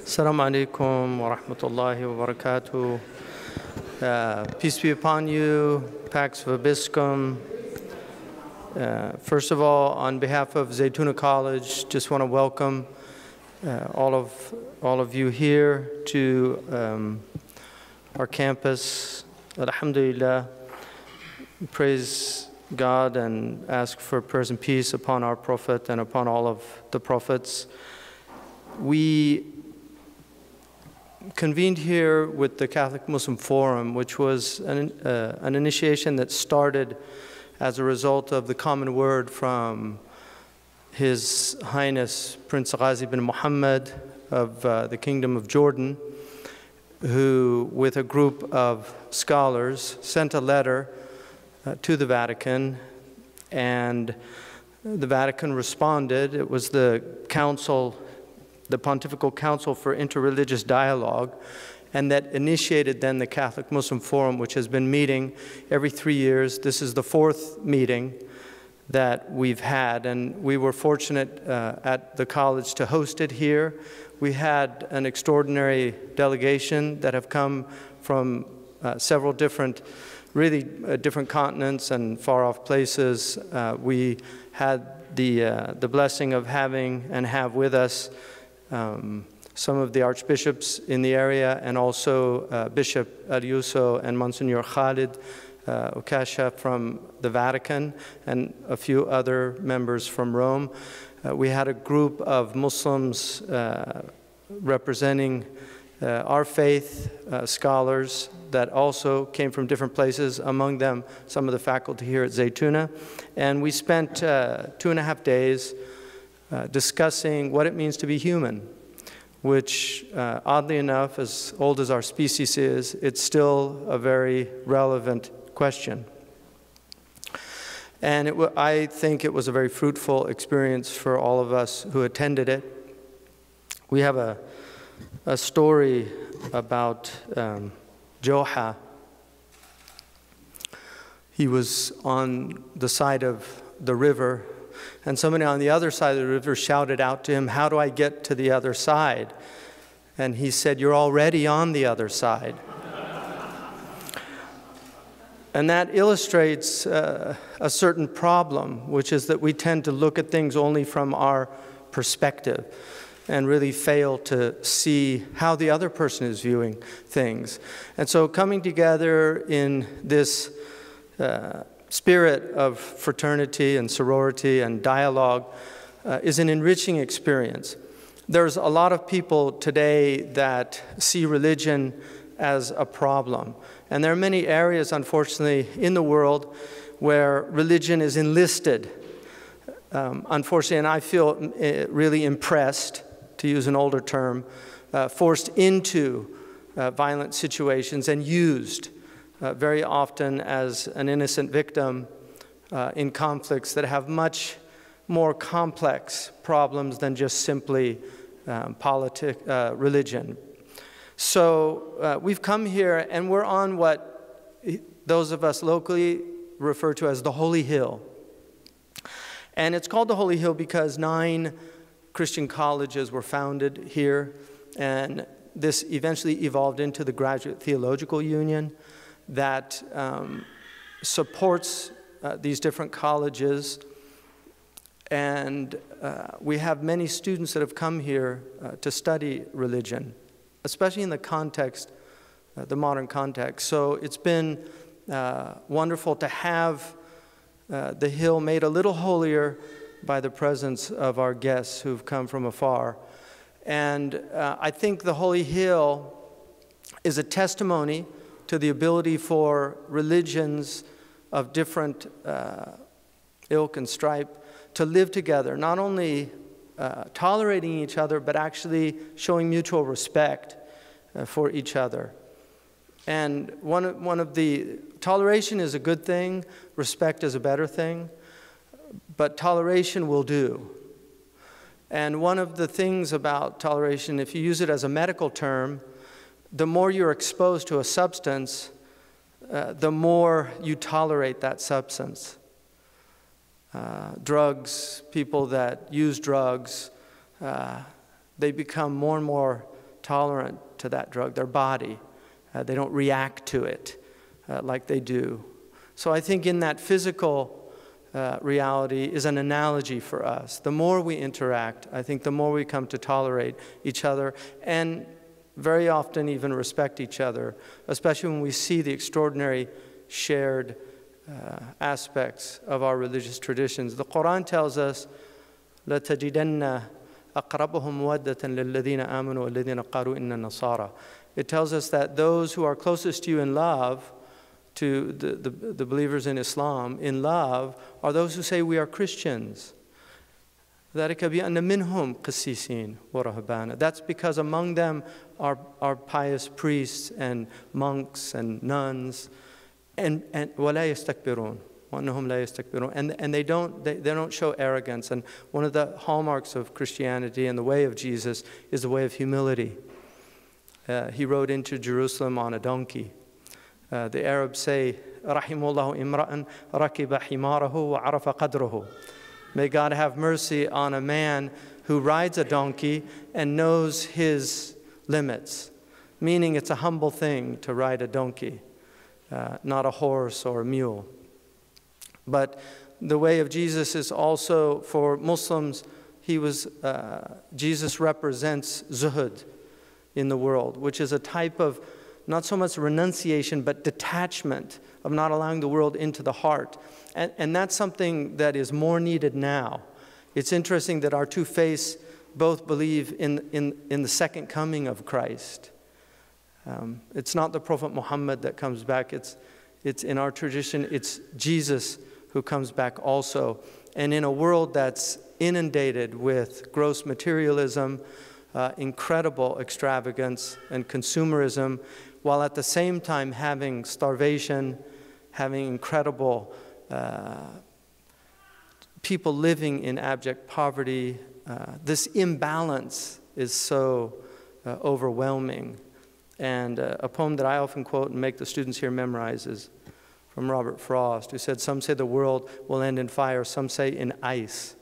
Assalamu alaikum wa rahmatullahi wa barakatuh. Peace be upon you, Pax Vobiscum. First of all, on behalf of Zaytuna College, just want to welcome all of you here to our campus. Alhamdulillah, praise God and ask for prayers and peace upon our Prophet and upon all of the prophets. We convened here with the Catholic Muslim Forum, which was an initiation that started as a result of the common word from His Highness Prince Ghazi bin Muhammad of the Kingdom of Jordan, who, with a group of scholars, sent a letter to the Vatican, and the Vatican responded. It was the council, the Pontifical Council for Interreligious Dialogue, and that initiated then the Catholic Muslim Forum, which has been meeting every 3 years. This is the 4th meeting that we've had, and we were fortunate at the college to host it here. We had an extraordinary delegation that have come from several different, really different continents and far-off places. We had the blessing of having and have with us some of the archbishops in the area, and also Bishop Yusuf and Monsignor Khaled, Akasheh from the Vatican, and a few other members from Rome. We had a group of Muslims representing our faith, scholars that also came from different places, among them some of the faculty here at Zaytuna. And we spent 2.5 days discussing what it means to be human, which, oddly enough, as old as our species is, it's still a very relevant question. And I think it was a very fruitful experience for all of us who attended it. We have a story about Joha. He was on the side of the river, and somebody on the other side of the river shouted out to him, "How do I get to the other side?" And he said, "You're already on the other side." And that illustrates a certain problem, which is that we tend to look at things only from our perspective and really fail to see how the other person is viewing things. And so coming together in this spirit of fraternity and sorority and dialogue is an enriching experience. There's a lot of people today that see religion as a problem. And there are many areas, unfortunately, in the world where religion is enlisted. Unfortunately, and I feel really impressed, to use an older term, forced into violent situations and used very often as an innocent victim in conflicts that have much more complex problems than just simply religion. So we've come here and we're on what those of us locally refer to as the Holy Hill. And it's called the Holy Hill because 9 Christian colleges were founded here, and this eventually evolved into the Graduate Theological Union that supports these different colleges. And we have many students that have come here to study religion, especially in the context, the modern context. So it's been wonderful to have the Hill made a little holier by the presence of our guests who've come from afar. And I think the Holy Hill is a testimony to the ability for religions of different ilk and stripe to live together, not only tolerating each other, but actually showing mutual respect for each other. And one of the, toleration is a good thing, respect is a better thing, but toleration will do. And one of the things about toleration, if you use it as a medical term, the more you're exposed to a substance, the more you tolerate that substance. Drugs, people that use drugs, they become more and more tolerant to that drug, their body. They don't react to it like they do. So I think in that physical reality is an analogy for us. The more we interact, I think the more we come to tolerate each other and very often even respect each other, especially when we see the extraordinary shared aspects of our religious traditions. The Quran tells us, لَتَجِدَنَّ أَقْرَبُهُمْ مُوَدَّةً لِلَّذِينَ آمَنُوا وَالَّذِينَ قَالُوا إِنَّ النَّصَارَى. It tells us that those who are closest to you in love, to the believers in Islam, in love, are those who say we are Christians. ذَلِكَ بِأَنَّ مِنْهُمْ قِسِّيسِينَ وَرَهْبَانًا. That's because among them are pious priests and monks and nuns, and وَلَا يَسْتَكْبِرُونَ وَأَنَّهُمْ لَا يَسْتَكْبِرُونَ. And they don't show arrogance. And one of the hallmarks of Christianity and the way of Jesus is the way of humility. He rode into Jerusalem on a donkey. The Arabs say, رَحِمُ اللَّهُ إِمْرَأً رَكِبَ حِمَارَهُ وَعَرَفَ قَدْرَهُ. May God have mercy on a man who rides a donkey and knows his limits, meaning it's a humble thing to ride a donkey, not a horse or a mule. But the way of Jesus is also, for Muslims, Jesus represents zuhud in the world, which is a type of not so much renunciation, but detachment of not allowing the world into the heart. And that's something that is more needed now. It's interesting that our two faiths both believe in the second coming of Christ. It's not the Prophet Muhammad that comes back. It's in our tradition, it's Jesus who comes back also. And in a world that's inundated with gross materialism, incredible extravagance and consumerism, while at the same time having starvation, having incredible people living in abject poverty. This imbalance is so overwhelming. And a poem that I often quote and make the students here memorize is from Robert Frost, who said, "Some say the world will end in fire, some say in ice.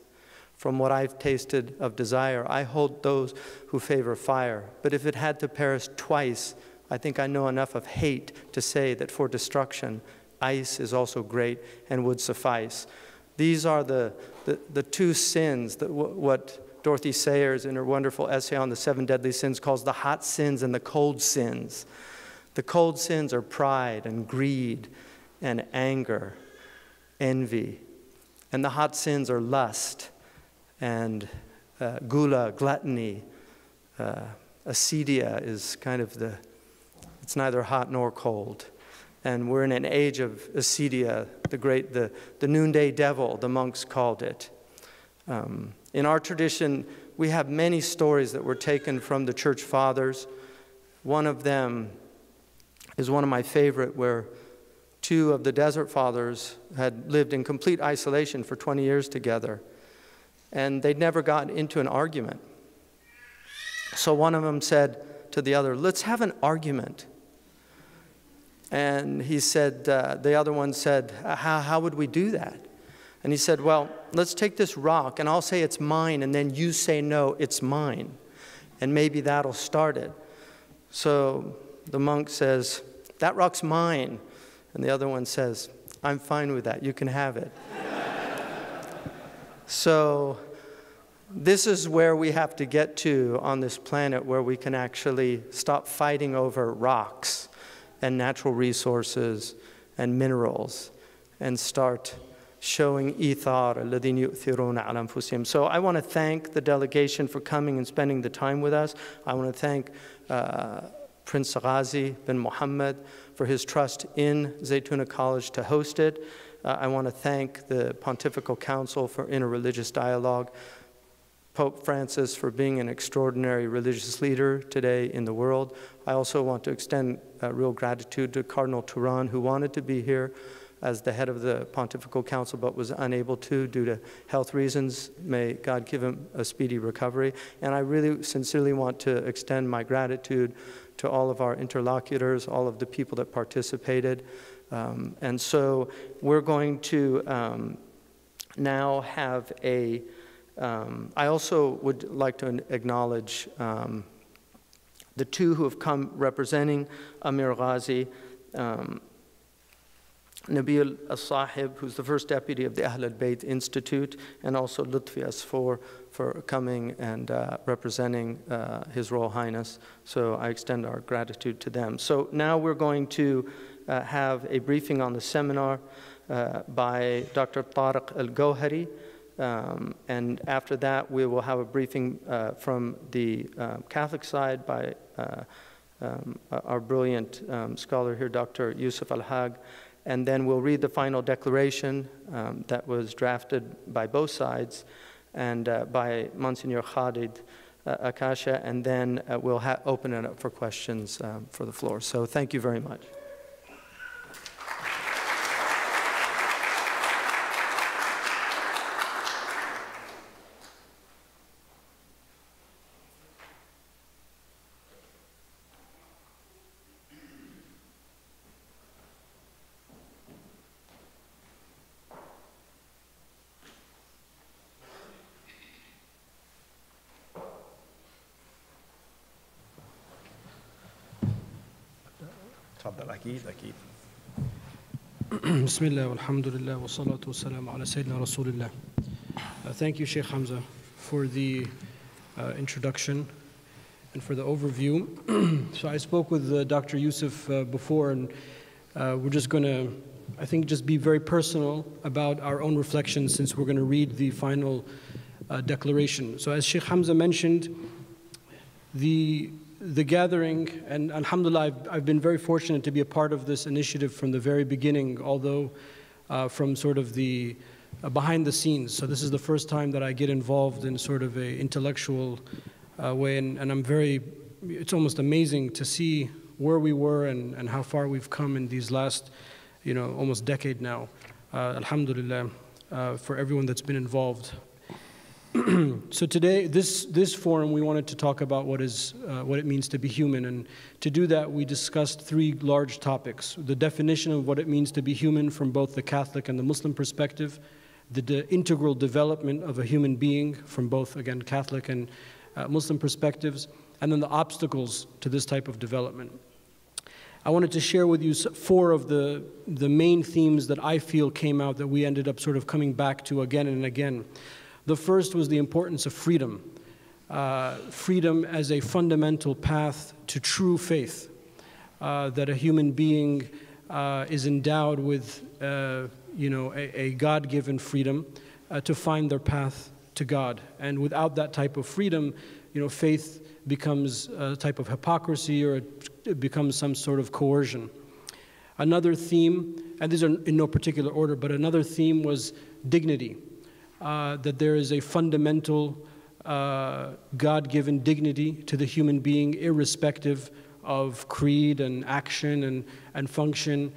From what I've tasted of desire, I hold those who favor fire. But if it had to perish twice, I think I know enough of hate to say that for destruction, ice is also great and would suffice." These are the two sins, what Dorothy Sayers in her wonderful essay on the 7 deadly sins calls the hot sins and the cold sins. The cold sins are pride and greed and anger, envy. And the hot sins are lust and gula, gluttony. Acedia is kind of it's neither hot nor cold. And we're in an age of acedia, the noonday devil, the monks called it. In our tradition, we have many stories that were taken from the church fathers. One of them is one of my favorite, where 2 of the desert fathers had lived in complete isolation for 20 years together. And they'd never gotten into an argument. So one of them said to the other, "Let's have an argument." And he said, the other one said, how would we do that? And he said, "Well, let's take this rock, and I'll say it's mine, and then you say, no, it's mine. And maybe that'll start it." So the monk says, "That rock's mine." And the other one says, "I'm fine with that. You can have it." So this is where we have to get to on this planet, where we can actually stop fighting over rocks and natural resources and minerals and start showing ithar alladhina yu'thiruna ala anfusihim. So I want to thank the delegation for coming and spending the time with us. I want to thank Prince Ghazi bin Muhammad for his trust in Zaytuna College to host it. I want to thank the Pontifical Council for Interreligious Dialogue, Pope Francis for being an extraordinary religious leader today in the world. I also want to extend real gratitude to Cardinal Turan, who wanted to be here as the head of the Pontifical Council but was unable to due to health reasons. May God give him a speedy recovery. And I really sincerely want to extend my gratitude to all of our interlocutors, all of the people that participated. And so we're going to now have I also would like to acknowledge the two who have come representing Amir Ghazi, Nabil As-Sahib, who's the first deputy of the Ahl al-Bayt Institute, and also Lutfi Asfour for coming and representing His Royal Highness. So I extend our gratitude to them. So now we're going to have a briefing on the seminar by Dr. Tarek Elgawhary, and after that we will have a briefing from the Catholic side by our brilliant scholar here, Dr. Yusuf Al-Hag. And then we'll read the final declaration that was drafted by both sides and by Monsignor Khaled, Akasheh, and then we'll open it up for questions for the floor. So thank you very much. أكيد. بسم الله والحمد لله والصلاة والسلام على سيدنا رسول الله. Thank you, Sheikh Hamza, for the introduction and for the overview. So I spoke with Dr. Yusuf before, and we're just going to, I think, just be very personal about our own reflections since we're going to read the final declaration. So as Sheikh Hamza mentioned, the gathering, and alhamdulillah, I've been very fortunate to be a part of this initiative from the very beginning, although from sort of the behind the scenes. So this is the first time that I get involved in sort of an intellectual way, and I'm very, it's almost amazing to see where we were and how far we've come in these last, almost decade now. Alhamdulillah, for everyone that's been involved. So today, this forum, we wanted to talk about what it means to be human, and to do that, we discussed three large topics: the definition of what it means to be human from both the Catholic and the Muslim perspective, the integral development of a human being from both, again, Catholic and Muslim perspectives, and then the obstacles to this type of development. I wanted to share with you four of the main themes that I feel came out that we ended up sort of coming back to again and again. The first was the importance of freedom. Freedom as a fundamental path to true faith, that a human being is endowed with a God-given freedom to find their path to God. And without that type of freedom, faith becomes a type of hypocrisy, or it becomes some sort of coercion. Another theme, and these are in no particular order, but another theme was dignity. That there is a fundamental God-given dignity to the human being, irrespective of creed and action and function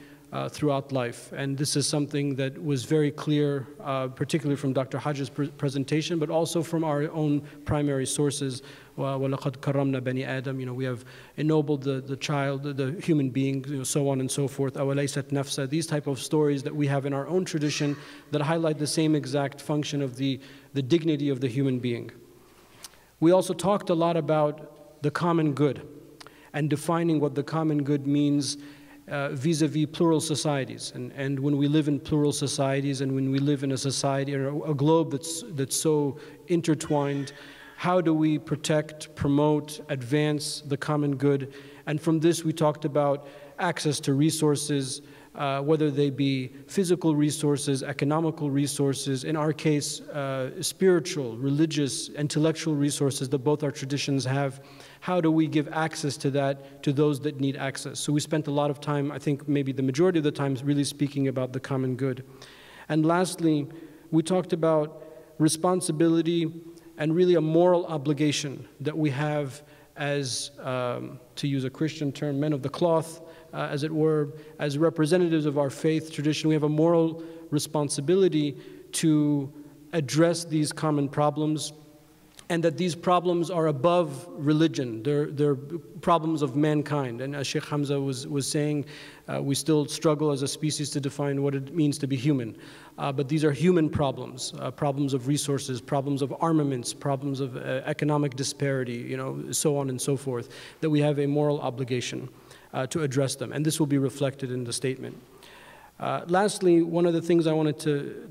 throughout life. And this is something that was very clear, particularly from Dr. Hodge's presentation, but also from our own primary sources. وَلَقَدْ كَرَّمْنَا بَنِي آدَمَ, we have ennobled the child, the human being, so on and so forth. أَوَلَيْسَتْ نَفْسًا, these type of stories that we have in our own tradition that highlight the same exact function of the dignity of the human being. We also talked a lot about the common good and defining what the common good means vis-a-vis plural societies. And when we live in plural societies, and when we live in a society or a globe that's so intertwined, how do we protect, promote, advance the common good? And from this, we talked about access to resources, whether they be physical resources, economical resources, in our case, spiritual, religious, intellectual resources that both our traditions have. How do we give access to that to those that need access? So we spent a lot of time, I think maybe the majority of the time, really speaking about the common good. And lastly, we talked about responsibility and really a moral obligation that we have as, to use a Christian term, men of the cloth, as it were, as representatives of our faith tradition. We have a moral responsibility to address these common problems and that these problems are above religion. They're problems of mankind. And as Sheikh Hamza was saying, we still struggle as a species to define what it means to be human. But these are human problems, problems of resources, problems of armaments, problems of economic disparity, so on and so forth, that we have a moral obligation to address them. And this will be reflected in the statement. Lastly, one of the things I wanted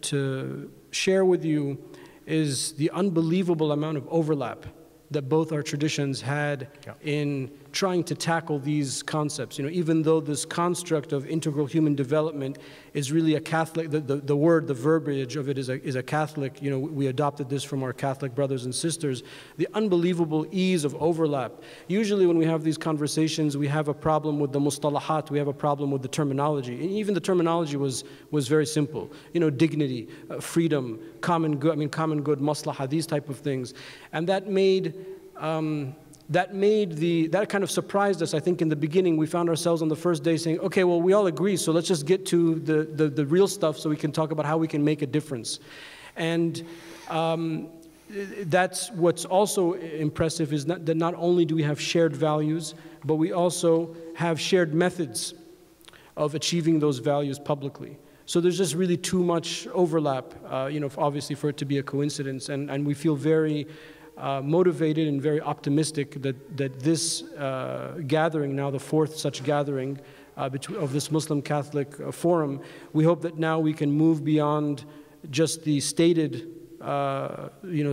to share with you is the unbelievable amount of overlap that both our traditions had in trying to tackle these concepts. Even though this construct of integral human development is really a Catholic, the word, the verbiage of it is a Catholic, we adopted this from our Catholic brothers and sisters, the unbelievable ease of overlap. Usually when we have these conversations, we have a problem with the mustalahat, we have a problem with the terminology. And even the terminology was very simple. Dignity, freedom, common good, maslaha, these type of things. And that kind of surprised us. I think in the beginning we found ourselves on the first day saying, okay, well, we all agree, so let's just get to the real stuff so we can talk about how we can make a difference. And that's what's also impressive, is that not only do we have shared values, but we also have shared methods of achieving those values publicly. So there's just really too much overlap, obviously for it to be a coincidence. And we feel very motivated and very optimistic that this gathering, now the fourth such gathering of this Muslim Catholic forum, we hope that now we can move beyond just the stated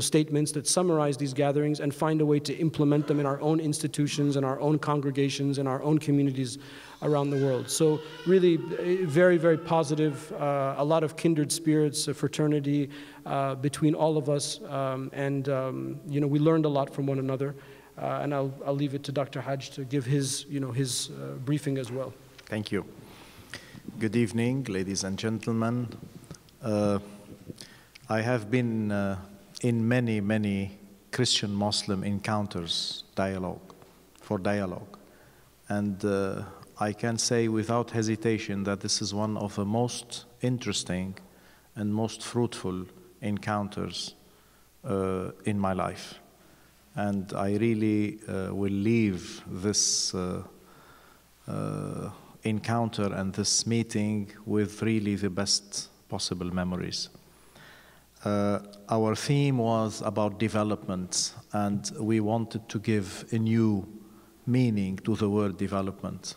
statements that summarize these gatherings and find a way to implement them in our own institutions and our own congregations and our own communities around the world. So really very, very positive, a lot of kindred spirits, fraternity between all of us, we learned a lot from one another. And I'll leave it to Dr. Hodge to give his briefing as well. Thank you. Good evening, ladies and gentlemen. I have been in many, many Christian-Muslim encounters, dialogue. And I can say without hesitation that this is one of the most interesting and most fruitful encounters in my life. And I really will leave this encounter and this meeting with really the best possible memories. Our theme was about development, and we wanted to give a new meaning to the word development,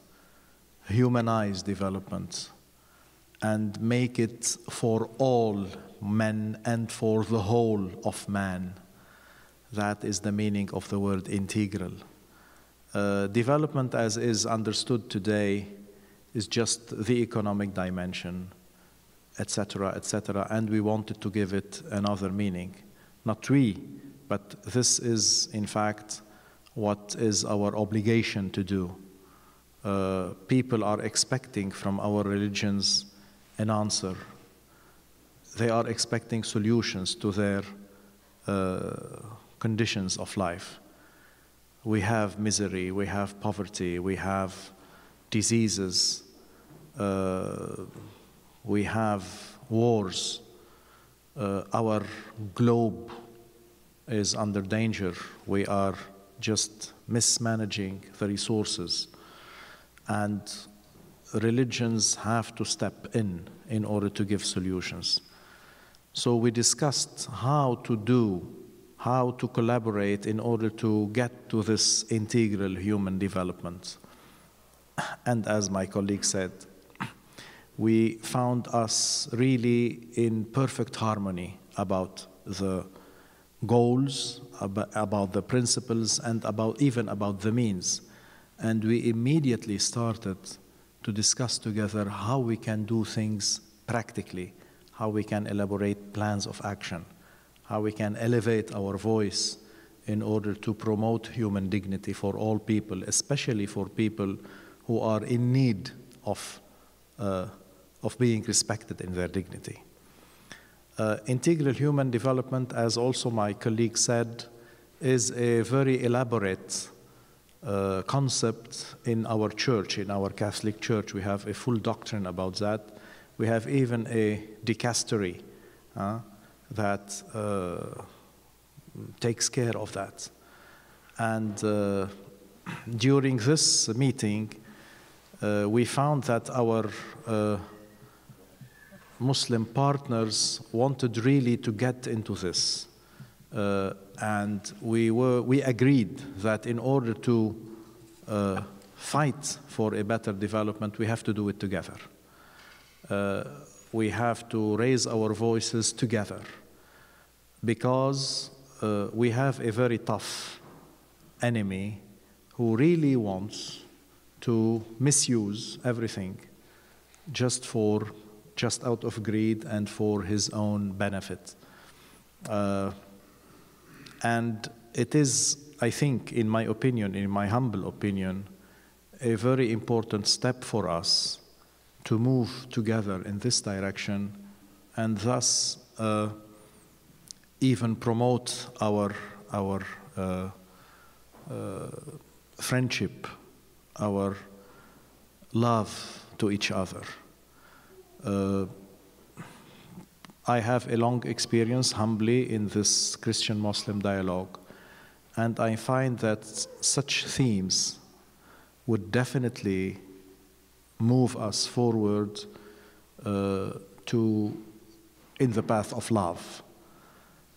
humanize development, and make it for all men and for the whole of man. That is the meaning of the word integral. Development as is understood today is just the economic dimension, etc., etc., and we wanted to give it another meaning. Not we, but this is, in fact, what is our obligation to do. People are expecting from our religions an answer. They are expecting solutions to their conditions of life. We have misery, we have poverty, we have diseases, we have wars. Our globe is under danger. We are just mismanaging the resources. And religions have to step in order to give solutions. So we discussed how to collaborate in order to get to this integral human development. And as my colleague said, we found us really in perfect harmony about the goals, about the principles, and even about the means. And we immediately started to discuss together how we can do things practically, how we can elaborate plans of action, how we can elevate our voice in order to promote human dignity for all people, especially for people who are in need of being respected in their dignity. Integral human development, as also my colleague said, is a very elaborate concept in our church, in our Catholic Church. We have a full doctrine about that. We have even a dicastery that takes care of that. And during this meeting, we found that our Muslim partners wanted really to get into this. And we agreed that in order to fight for a better development, we have to do it together. We have to raise our voices together, because we have a very tough enemy who really wants to misuse everything just out of greed and for his own benefit. And it is, I think, in my opinion, in my humble opinion, a very important step for us to move together in this direction, and thus even promote our friendship, our love to each other. I have a long experience, humbly, in this Christian-Muslim dialogue, and I find that such themes would definitely move us forward in the path of love.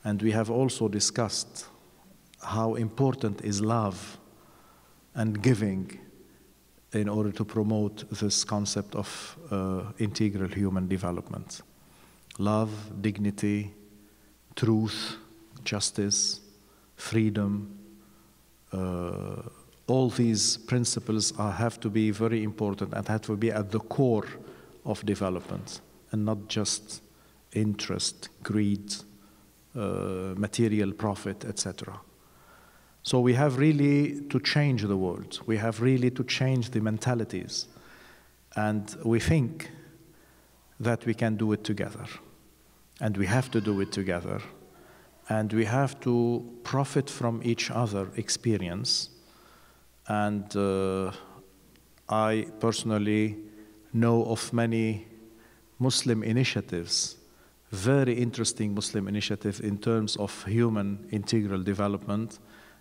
And we have also discussed how important is love and giving in order to promote this concept of integral human development. Love, dignity, truth, justice, freedom, all these principles have to be very important and have to be at the core of development, and not just interest, greed, material profit, etc. So we have really to change the world. We have really to change the mentalities. And we think that we can do it together. And we have to do it together. And we have to profit from each other's experience. And I personally know of many Muslim initiatives, very interesting Muslim initiatives in terms of human integral development.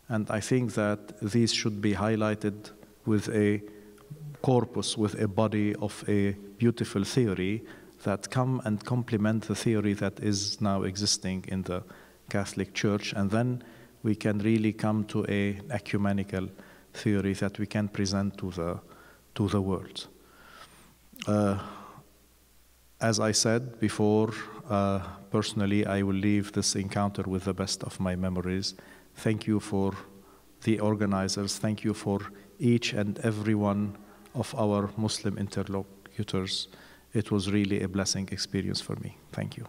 And I think that these should be highlighted with a corpus, with a body of a beautiful theory that come and complement the theory that is now existing in the Catholic Church. And then we can really come to an ecumenical theory that we can present to the world. As I said before, personally, I will leave this encounter with the best of my memories. Thank you for the organizers. Thank you for each and every one of our Muslim interlocutors. It was really a blessing experience for me. Thank you.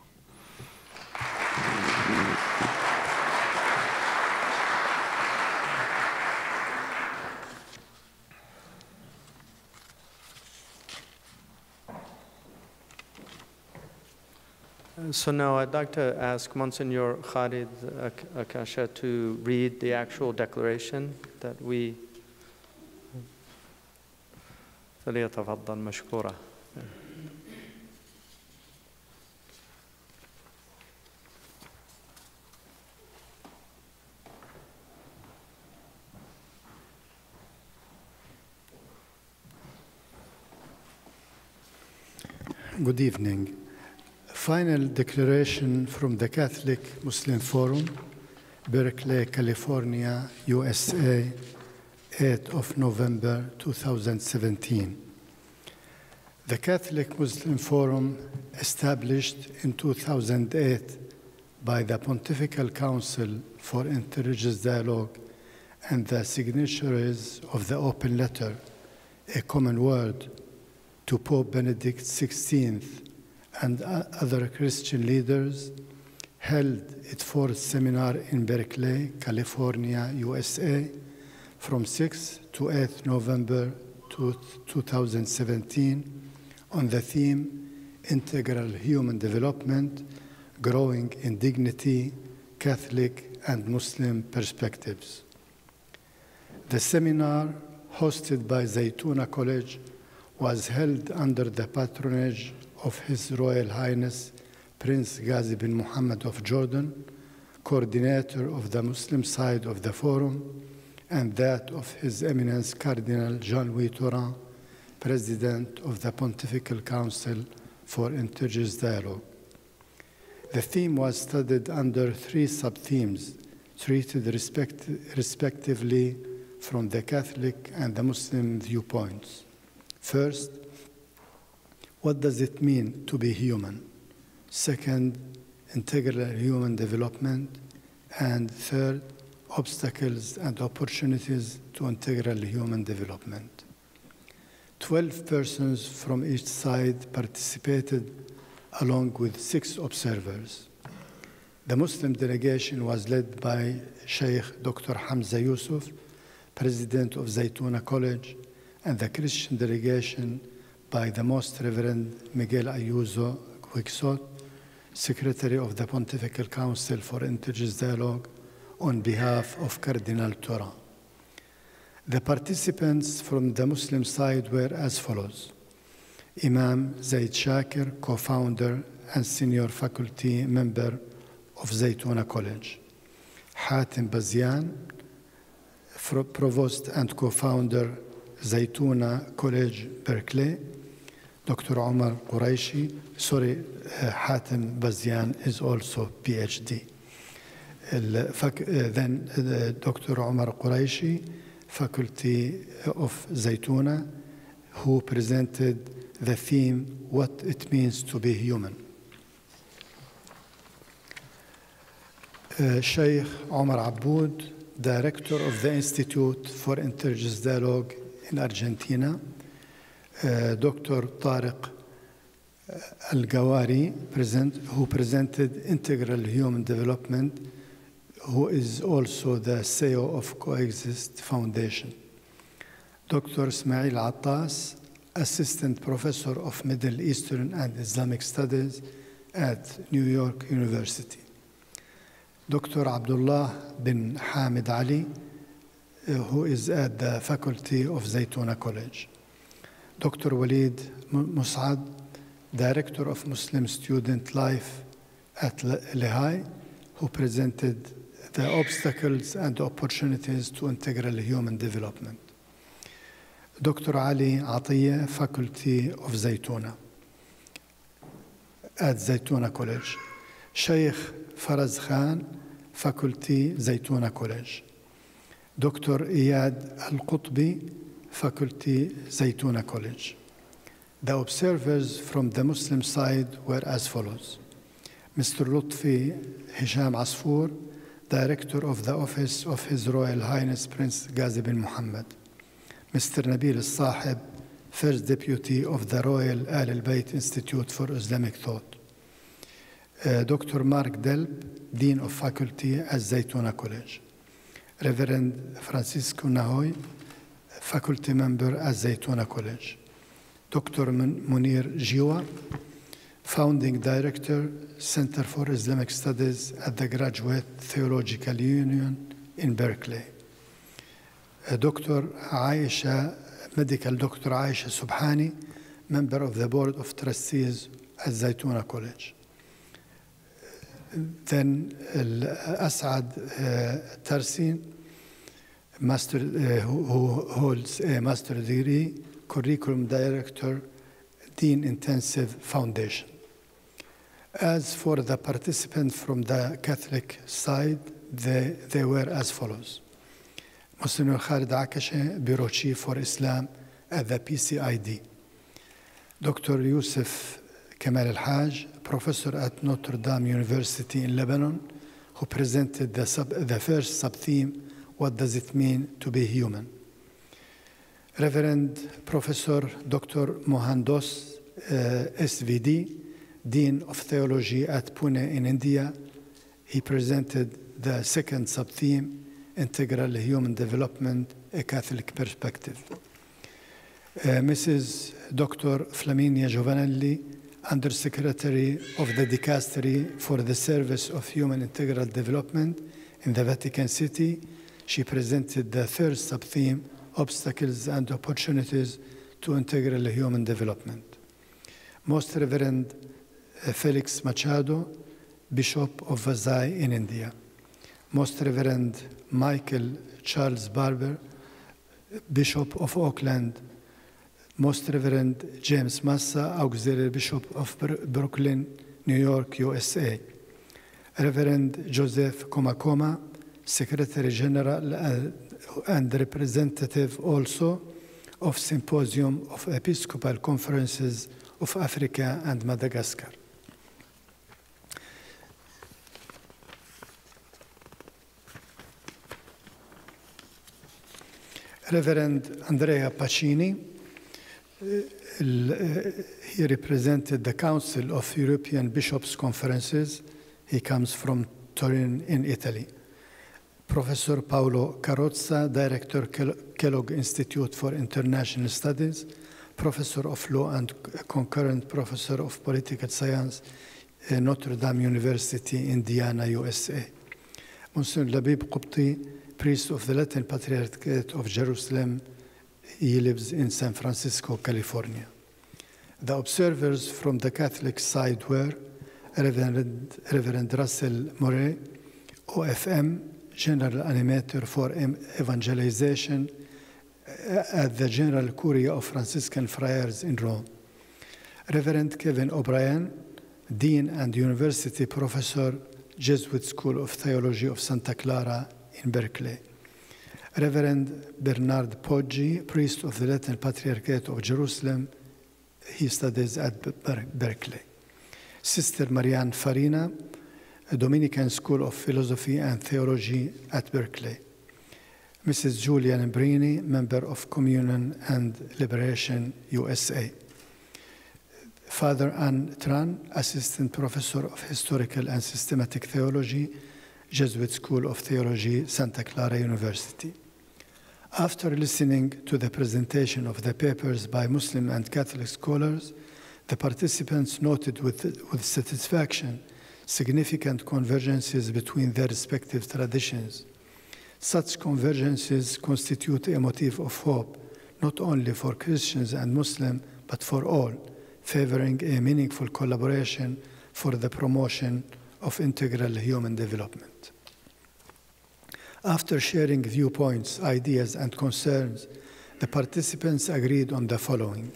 So now I'd like to ask Monsignor Khaled Akasheh to read the actual declaration that we... فليتفضل مشكورا. Good evening. Final declaration from the Catholic Muslim Forum, Berkeley, California, USA, 8th of November 2017. The Catholic Muslim Forum, established in 2008 by the Pontifical Council for Interreligious Dialogue and the signatories of the Open Letter, A Common Word, to Pope Benedict XVI and other Christian leaders, held its fourth seminar in Berkeley, California, USA, from 6th to 8th November 2017 on the theme Integral Human Development, Growing in Dignity, Catholic and Muslim Perspectives. The seminar, hosted by Zaytuna College, was held under the patronage of His Royal Highness Prince Ghazi bin Muhammad of Jordan, coordinator of the Muslim side of the forum, and that of His Eminence Cardinal Jean-Louis Touran, President of the Pontifical Council for Interreligious Dialogue. The theme was studied under 3 sub-themes, treated respectively from the Catholic and the Muslim viewpoints. First, what does it mean to be human? Second, integral human development. And third, obstacles and opportunities to integral human development. 12 persons from each side participated, along with 6 observers. The Muslim delegation was led by Sheikh Dr. Hamza Yusuf, President of Zaytuna College, and the Christian delegation by the Most Reverend Miguel Ayuso Quixote, Secretary of the Pontifical Council for Interreligious Dialogue, on behalf of Cardinal Touran. The participants from the Muslim side were as follows: Imam Zaid Shakir, co-founder and senior faculty member of Zaytuna College; Hatem Bazian, provost and co-founder, Zaytuna College, Berkeley; Dr. Omar Quraishi, Hatem Bazian is also PhD. Then Dr. Omar Quraishi, faculty of Zaytuna, who presented the theme, What It Means to Be Human. Sheikh Omar Aboud, director of the Institute for Interreligious Dialogue in Argentina; Dr. Tarek Elgawhary, who presented Integral Human Development, who is also the CEO of Coexist Foundation; Dr. Ismail Attas, assistant professor of Middle Eastern and Islamic Studies at New York University; Dr. Abdullah bin Hamid Ali, who is at the faculty of Zaytuna College; Dr. Walid Mus'ad, director of Muslim Student Life at Lehigh, who presented the obstacles and opportunities to integral human development; Dr. Ali Atiyah, faculty of Zaytuna at Zaytuna College; Sheikh Faraz Khan, faculty Zaytuna College; Dr. Iyad Al-Qutbi, faculty Zaytuna College. The observers from the Muslim side were as follows: Mr. Lutfi Hisham Asfour, Director of the Office of His Royal Highness Prince Ghazi bin Muhammad; Mr. Nabil Al-Sahib, First Deputy of the Royal Al Bayt Institute for Islamic Thought; Dr. Mark Delp, Dean of Faculty at Zaytuna College; Reverend Francisco Nahoy, Faculty Member at Zaytuna College; Dr. Munir Jiwa, Founding Director, Center for Islamic Studies at the Graduate Theological Union in Berkeley; Dr. Aisha, Medical Dr. Aisha Subhani, Member of the Board of Trustees at Zaytuna College. Then Asad Tarsin, who holds a master's degree, Curriculum Director, Dean Intensive Foundation. As for the participants from the Catholic side, they were as follows: Monsignor Khaled Akasheh, Bureau Chief for Islam at the PCID; Dr. Yusuf Kamal Al-Haj, Professor at Notre Dame University in Lebanon, who presented the first sub-theme, What Does It Mean to Be Human? Reverend Professor Dr. Mohandos, SVD, Dean of Theology at Pune in India, he presented the second sub-theme, Integral Human Development, a Catholic Perspective. Mrs. Dr. Flaminia Giovanelli, Undersecretary of the Dicastery for the Service of Human Integral Development in the Vatican City, she presented the third sub-theme, Obstacles and Opportunities to Integral Human Development. Most Reverend Felix Machado, Bishop of Vazai in India. Most Reverend Michael Charles Barber, Bishop of Oakland, Most Reverend James Massa, Auxiliary Bishop of Brooklyn, New York, USA. Reverend Joseph Komakoma, Secretary General and representative also of Symposium of Episcopal Conferences of Africa and Madagascar. Reverend Andrea Pacini, he represented the Council of European Bishops' Conferences. He comes from Turin in Italy. Professor Paolo Carrozza, Director, Kellogg Institute for International Studies, Professor of Law and Concurrent Professor of Political Science, Notre Dame University, Indiana, USA. Monsignor Labib Qubti, Priest of the Latin Patriarchate of Jerusalem. He lives in San Francisco, California. The observers from the Catholic side were Reverend Russell Murray, OFM, General Animator for Evangelization at the General Curia of Franciscan Friars in Rome. Reverend Kevin O'Brien, Dean and University Professor, Jesuit School of Theology of Santa Clara in Berkeley. Reverend Bernard Poggi, Priest of the Latin Patriarchate of Jerusalem. He studies at Berkeley. Sister Marianne Farina, Dominican School of Philosophy and Theology at Berkeley. Mrs. Julia Nembrini, member of Communion and Liberation, USA. Father Anne Tran, Assistant Professor of Historical and Systematic Theology, Jesuit School of Theology, Santa Clara University. After listening to the presentation of the papers by Muslim and Catholic scholars, the participants noted with satisfaction significant convergences between their respective traditions. Such convergences constitute a motive of hope, not only for Christians and Muslims, but for all, favoring a meaningful collaboration for the promotion of integral human development. After sharing viewpoints, ideas, and concerns, the participants agreed on the following.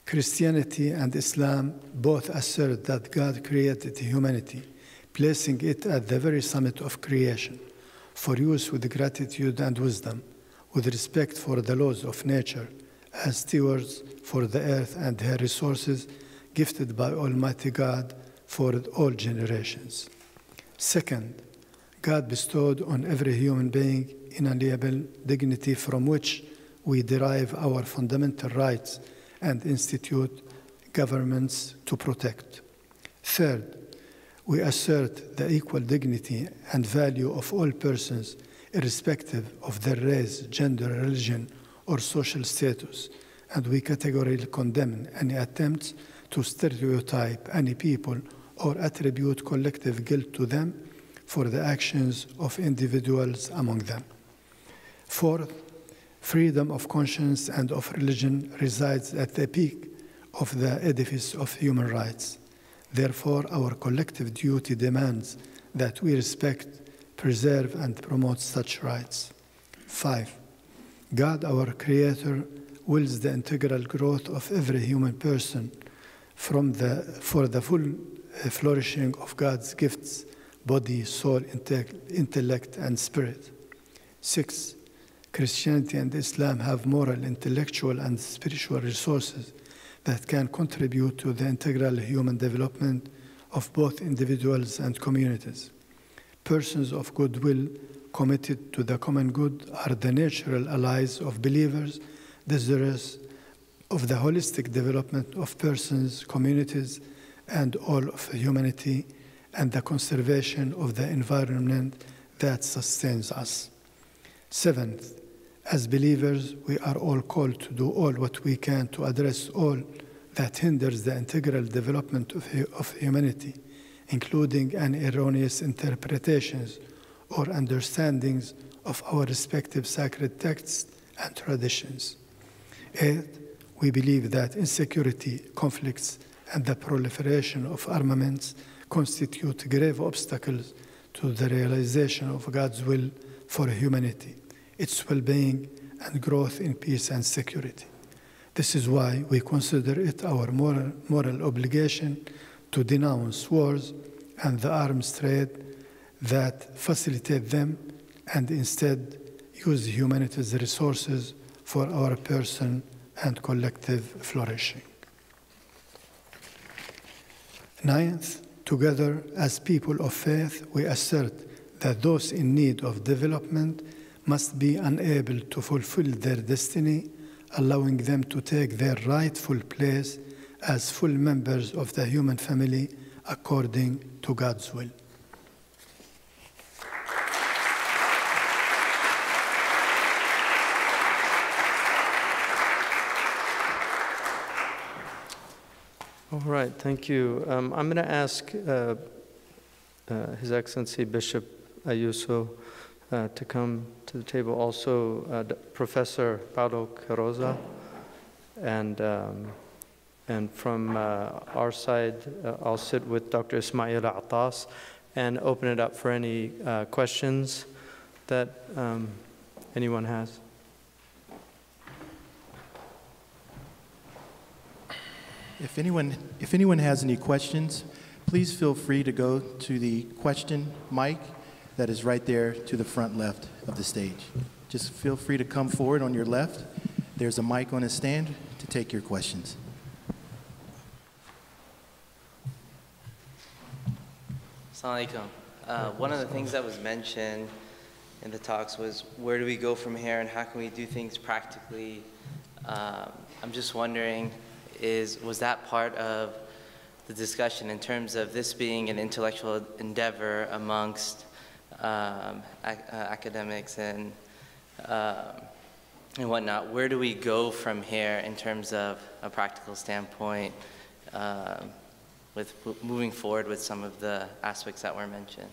Christianity and Islam both assert that God created humanity, placing it at the very summit of creation, for use with gratitude and wisdom, with respect for the laws of nature, as stewards for the earth and her resources, gifted by Almighty God for all generations. Second, God bestowed on every human being inalienable dignity from which we derive our fundamental rights and institute governments to protect. Third, we assert the equal dignity and value of all persons, irrespective of their race, gender, religion, or social status, and we categorically condemn any attempts to stereotype any people or attribute collective guilt to them for the actions of individuals among them. Fourth, freedom of conscience and of religion resides at the peak of the edifice of human rights. Therefore, our collective duty demands that we respect, preserve, and promote such rights. 5. God, our Creator, wills the integral growth of every human person for the full flourishing of God's gifts, body, soul, intellect, and spirit. 6. Christianity and Islam have moral, intellectual, and spiritual resources that can contribute to the integral human development of both individuals and communities. Persons of goodwill committed to the common good are the natural allies of believers desirous of the holistic development of persons, communities, and all of humanity, and the conservation of the environment that sustains us. 7th, as believers, we are all called to do all what we can to address all that hinders the integral development of humanity, including any erroneous interpretations or understandings of our respective sacred texts and traditions. 8th, we believe that insecurity, conflicts, and the proliferation of armaments constitute grave obstacles to the realization of God's will for humanity, its well-being and growth in peace and security. This is why we consider it our moral obligation to denounce wars and the arms trade that facilitate them, and instead use humanity's resources for our personal and collective flourishing. Ninth, together as people of faith, we assert that those in need of development must be unable to fulfill their destiny, allowing them to take their rightful place as full members of the human family according to God's will. All right, thank you. I'm going to ask His Excellency Bishop Yusuf to come to the table. Also, Professor Paulo Carroza, and from our side, I'll sit with Dr. Ismail Atas and open it up for any questions that anyone has. If anyone has any questions, please feel free to go to the question mic that is right there to the front left of the stage. Just feel free to come forward on your left. There's a mic on a stand to take your questions. Assalamu alaikum. One of the things that was mentioned in the talks was, where do we go from here and how can we do things practically? I'm just wondering, was that part of the discussion in terms of this being an intellectual endeavor amongst academics and whatnot? Where do we go from here in terms of a practical standpoint with moving forward with some of the aspects that were mentioned?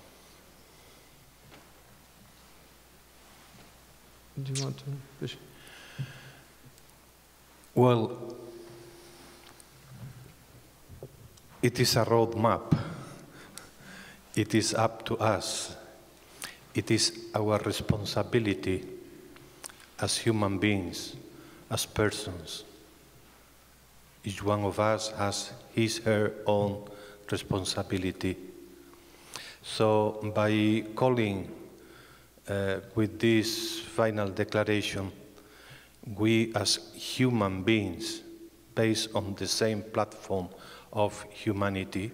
Do you want to, Bishop? Well, it is a roadmap. It is up to us. It is our responsibility as human beings, as persons. Each one of us has her own responsibility. So by calling with this final declaration, we as human beings, based on the same platform of humanity,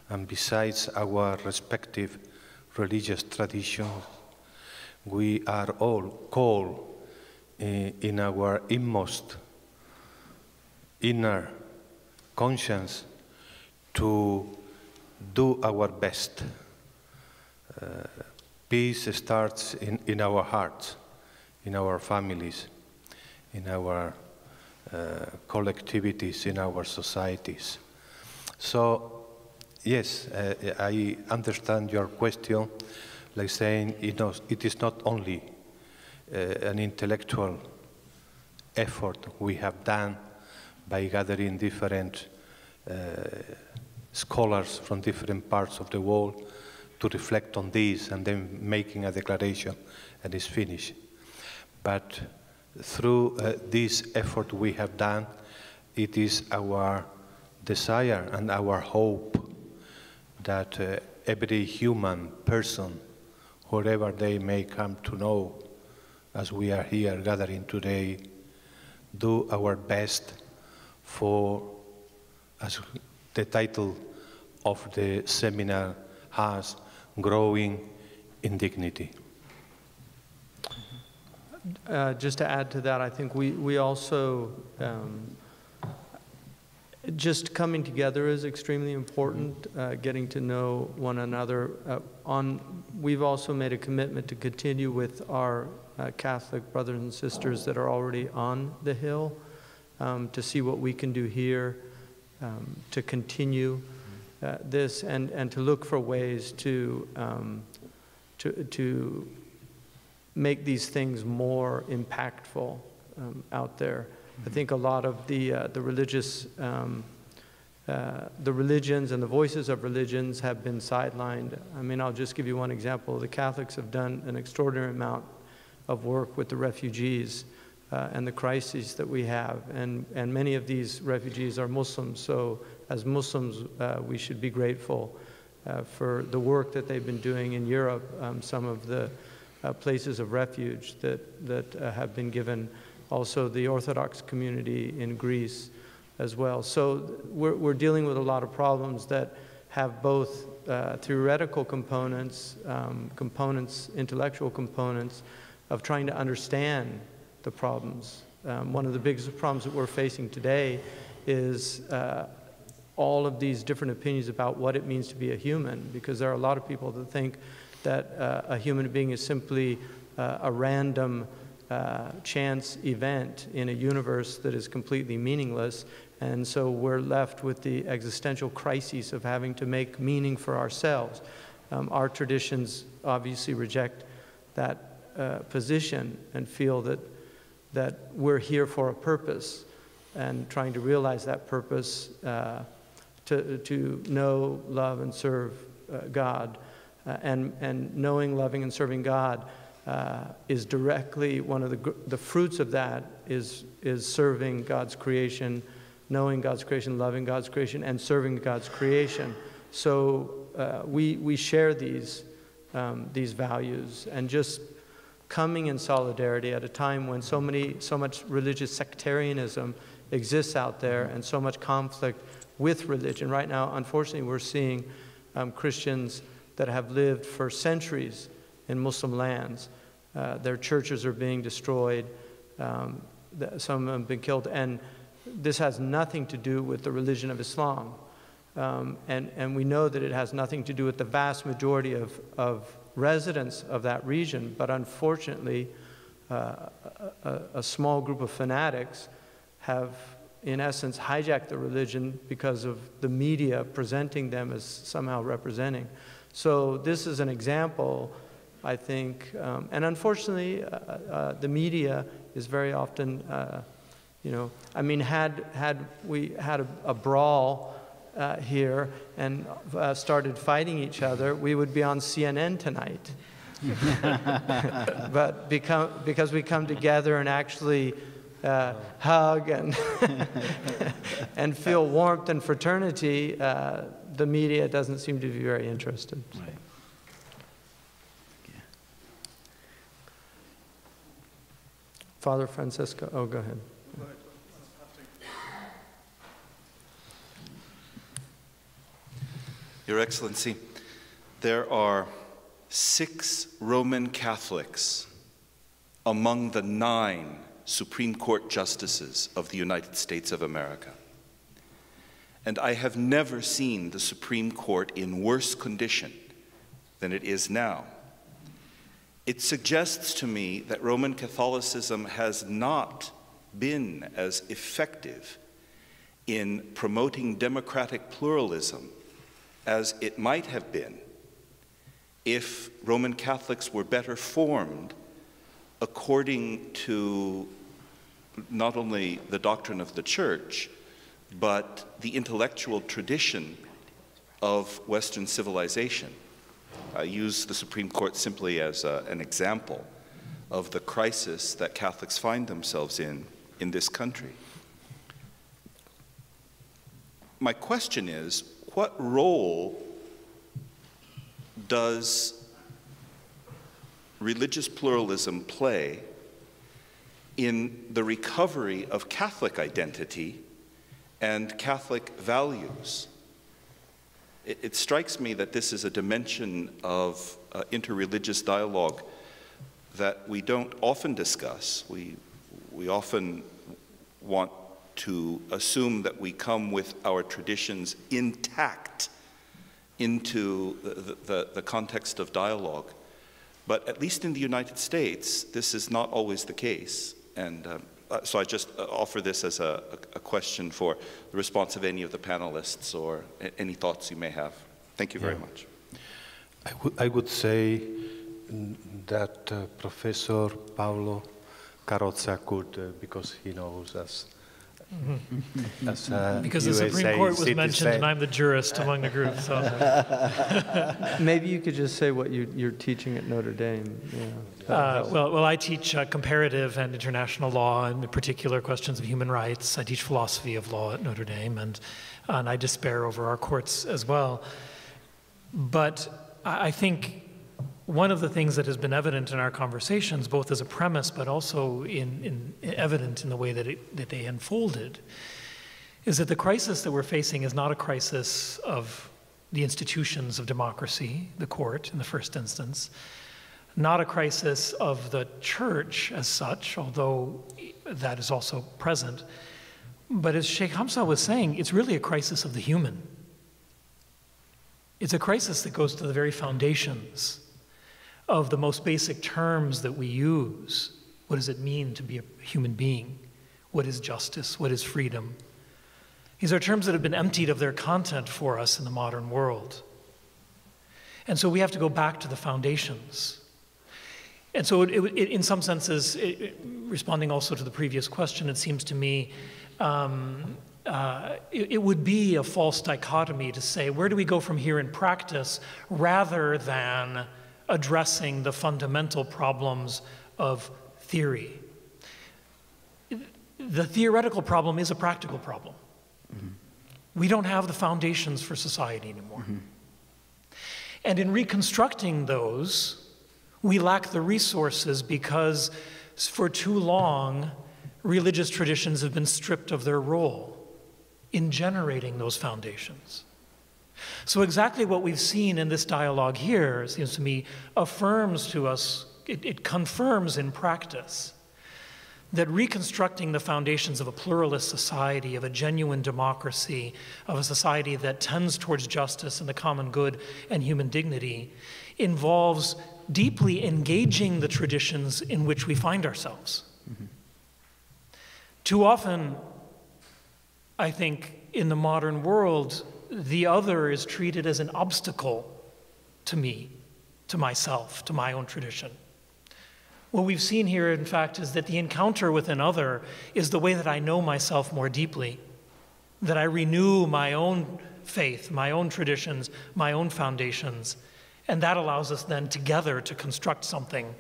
and besides our respective religious traditions, we are all called in our inmost inner conscience to do our best. Peace starts in our hearts, in our families, in our collectivities, in our societies. So, yes, I understand your question, like saying it is not only an intellectual effort we have done by gathering different scholars from different parts of the world to reflect on this and then making a declaration and it's finished. But through this effort we have done, it is our desire and our hope that every human person, wherever they may come to know, as we are here gathering today, do our best for, as the title of the seminar has, growing in dignity. Just to add to that, I think we also, just coming together is extremely important, getting to know one another. We've also made a commitment to continue with our Catholic brothers and sisters that are already on the Hill, to see what we can do here, to continue this, and to look for ways to make these things more impactful out there. I think a lot of the religious the religions and the voices of religions have been sidelined. I mean, I'll just give you one example. The Catholics have done an extraordinary amount of work with the refugees and the crises that we have. And many of these refugees are Muslims. So as Muslims, we should be grateful for the work that they've been doing in Europe, some of the places of refuge that have been given. Also the Orthodox community in Greece as well. So we're dealing with a lot of problems that have both theoretical components, intellectual components of trying to understand the problems. One of the biggest problems that we're facing today is all of these different opinions about what it means to be a human, because there are a lot of people that think that a human being is simply a random chance event in a universe that is completely meaningless. And so we're left with the existential crises of having to make meaning for ourselves. Our traditions obviously reject that position and feel that we're here for a purpose, and trying to realize that purpose to know, love, and serve God. And knowing, loving, and serving God is directly one of the fruits of that is serving God's creation, knowing God's creation, loving God's creation, and serving God's creation. So we share these values, and just coming in solidarity at a time when so much religious sectarianism exists out there, and so much conflict with religion. Right now, unfortunately, we're seeing Christians that have lived for centuries in Muslim lands. Their churches are being destroyed. Some of them have been killed. And this has nothing to do with the religion of Islam. And we know that it has nothing to do with the vast majority of residents of that region. But unfortunately, a small group of fanatics have, in essence, hijacked the religion because of the media presenting them as somehow representing. So this is an example, I think, and unfortunately, the media is very often, I mean, had we had a brawl here and started fighting each other, we would be on CNN tonight. But because we come together and actually hug and and feel warmth and fraternity, the media doesn't seem to be very interested. Right. Yeah. Father Francisco, oh, go ahead. Your Excellency, there are 6 Roman Catholics among the 9 Supreme Court justices of the United States of America. And I have never seen the Supreme Court in worse condition than it is now. It suggests to me that Roman Catholicism has not been as effective in promoting democratic pluralism as it might have been if Roman Catholics were better formed according to not only the doctrine of the Church, but the intellectual tradition of Western civilization. I use the Supreme Court simply as an example of the crisis that Catholics find themselves in this country. My question is, what role does religious pluralism play in the recovery of Catholic identity and Catholic values? It strikes me that this is a dimension of interreligious dialogue that we don't often discuss. We often want to assume that we come with our traditions intact into the context of dialogue. But at least in the United States, this is not always the case. And so I just offer this as a question for the response of any of the panelists or any thoughts you may have. Thank you very much. I would say that Professor Paolo Carrozza could, because he knows us, Because the Supreme Court was mentioned, and I'm the jurist among the group. So maybe you could just say what you're teaching at Notre Dame. Yeah. Well, I teach comparative and international law, and in particular questions of human rights. I teach philosophy of law at Notre Dame, and I despair over our courts as well. But I think one of the things that has been evident in our conversations, both as a premise but also evident in the way that they unfolded, is that the crisis that we're facing is not a crisis of the institutions of democracy, the court in the first instance, not a crisis of the church as such, although that is also present, but as Sheikh Hamza was saying, it's really a crisis of the human. It's a crisis that goes to the very foundations of the most basic terms that we use. What does it mean to be a human being? What is justice? What is freedom? These are terms that have been emptied of their content for us in the modern world. And so we have to go back to the foundations. And so in some senses, responding also to the previous question, it seems to me it would be a false dichotomy to say, where do we go from here in practice, rather than addressing the fundamental problems of theory. The theoretical problem is a practical problem. Mm-hmm. We don't have the foundations for society anymore. Mm-hmm. And in reconstructing those, we lack the resources because for too long, religious traditions have been stripped of their role in generating those foundations. So exactly what we've seen in this dialogue here, it seems to me, affirms to us, it confirms in practice that reconstructing the foundations of a pluralist society, of a genuine democracy, of a society that tends towards justice and the common good and human dignity, involves deeply engaging the traditions in which we find ourselves. Mm-hmm. Too often, I think, in the modern world, the other is treated as an obstacle to me, to myself, to my own tradition. What we've seen here, in fact, is that the encounter with another is the way that I know myself more deeply, that I renew my own faith, my own traditions, my own foundations, and that allows us then together to construct something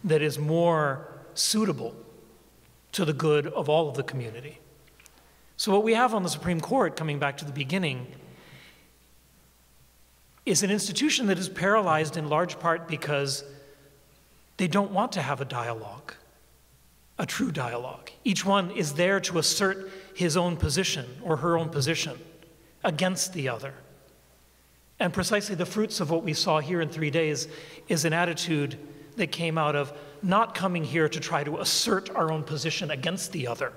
that is more suitable to the good of all of the community. So what we have on the Supreme Court, coming back to the beginning, is an institution that is paralyzed in large part because they don't want to have a dialogue, a true dialogue. Each one is there to assert his own position or her own position against the other. And precisely the fruits of what we saw here in 3 days is an attitude that came out of not coming here to try to assert our own position against the other,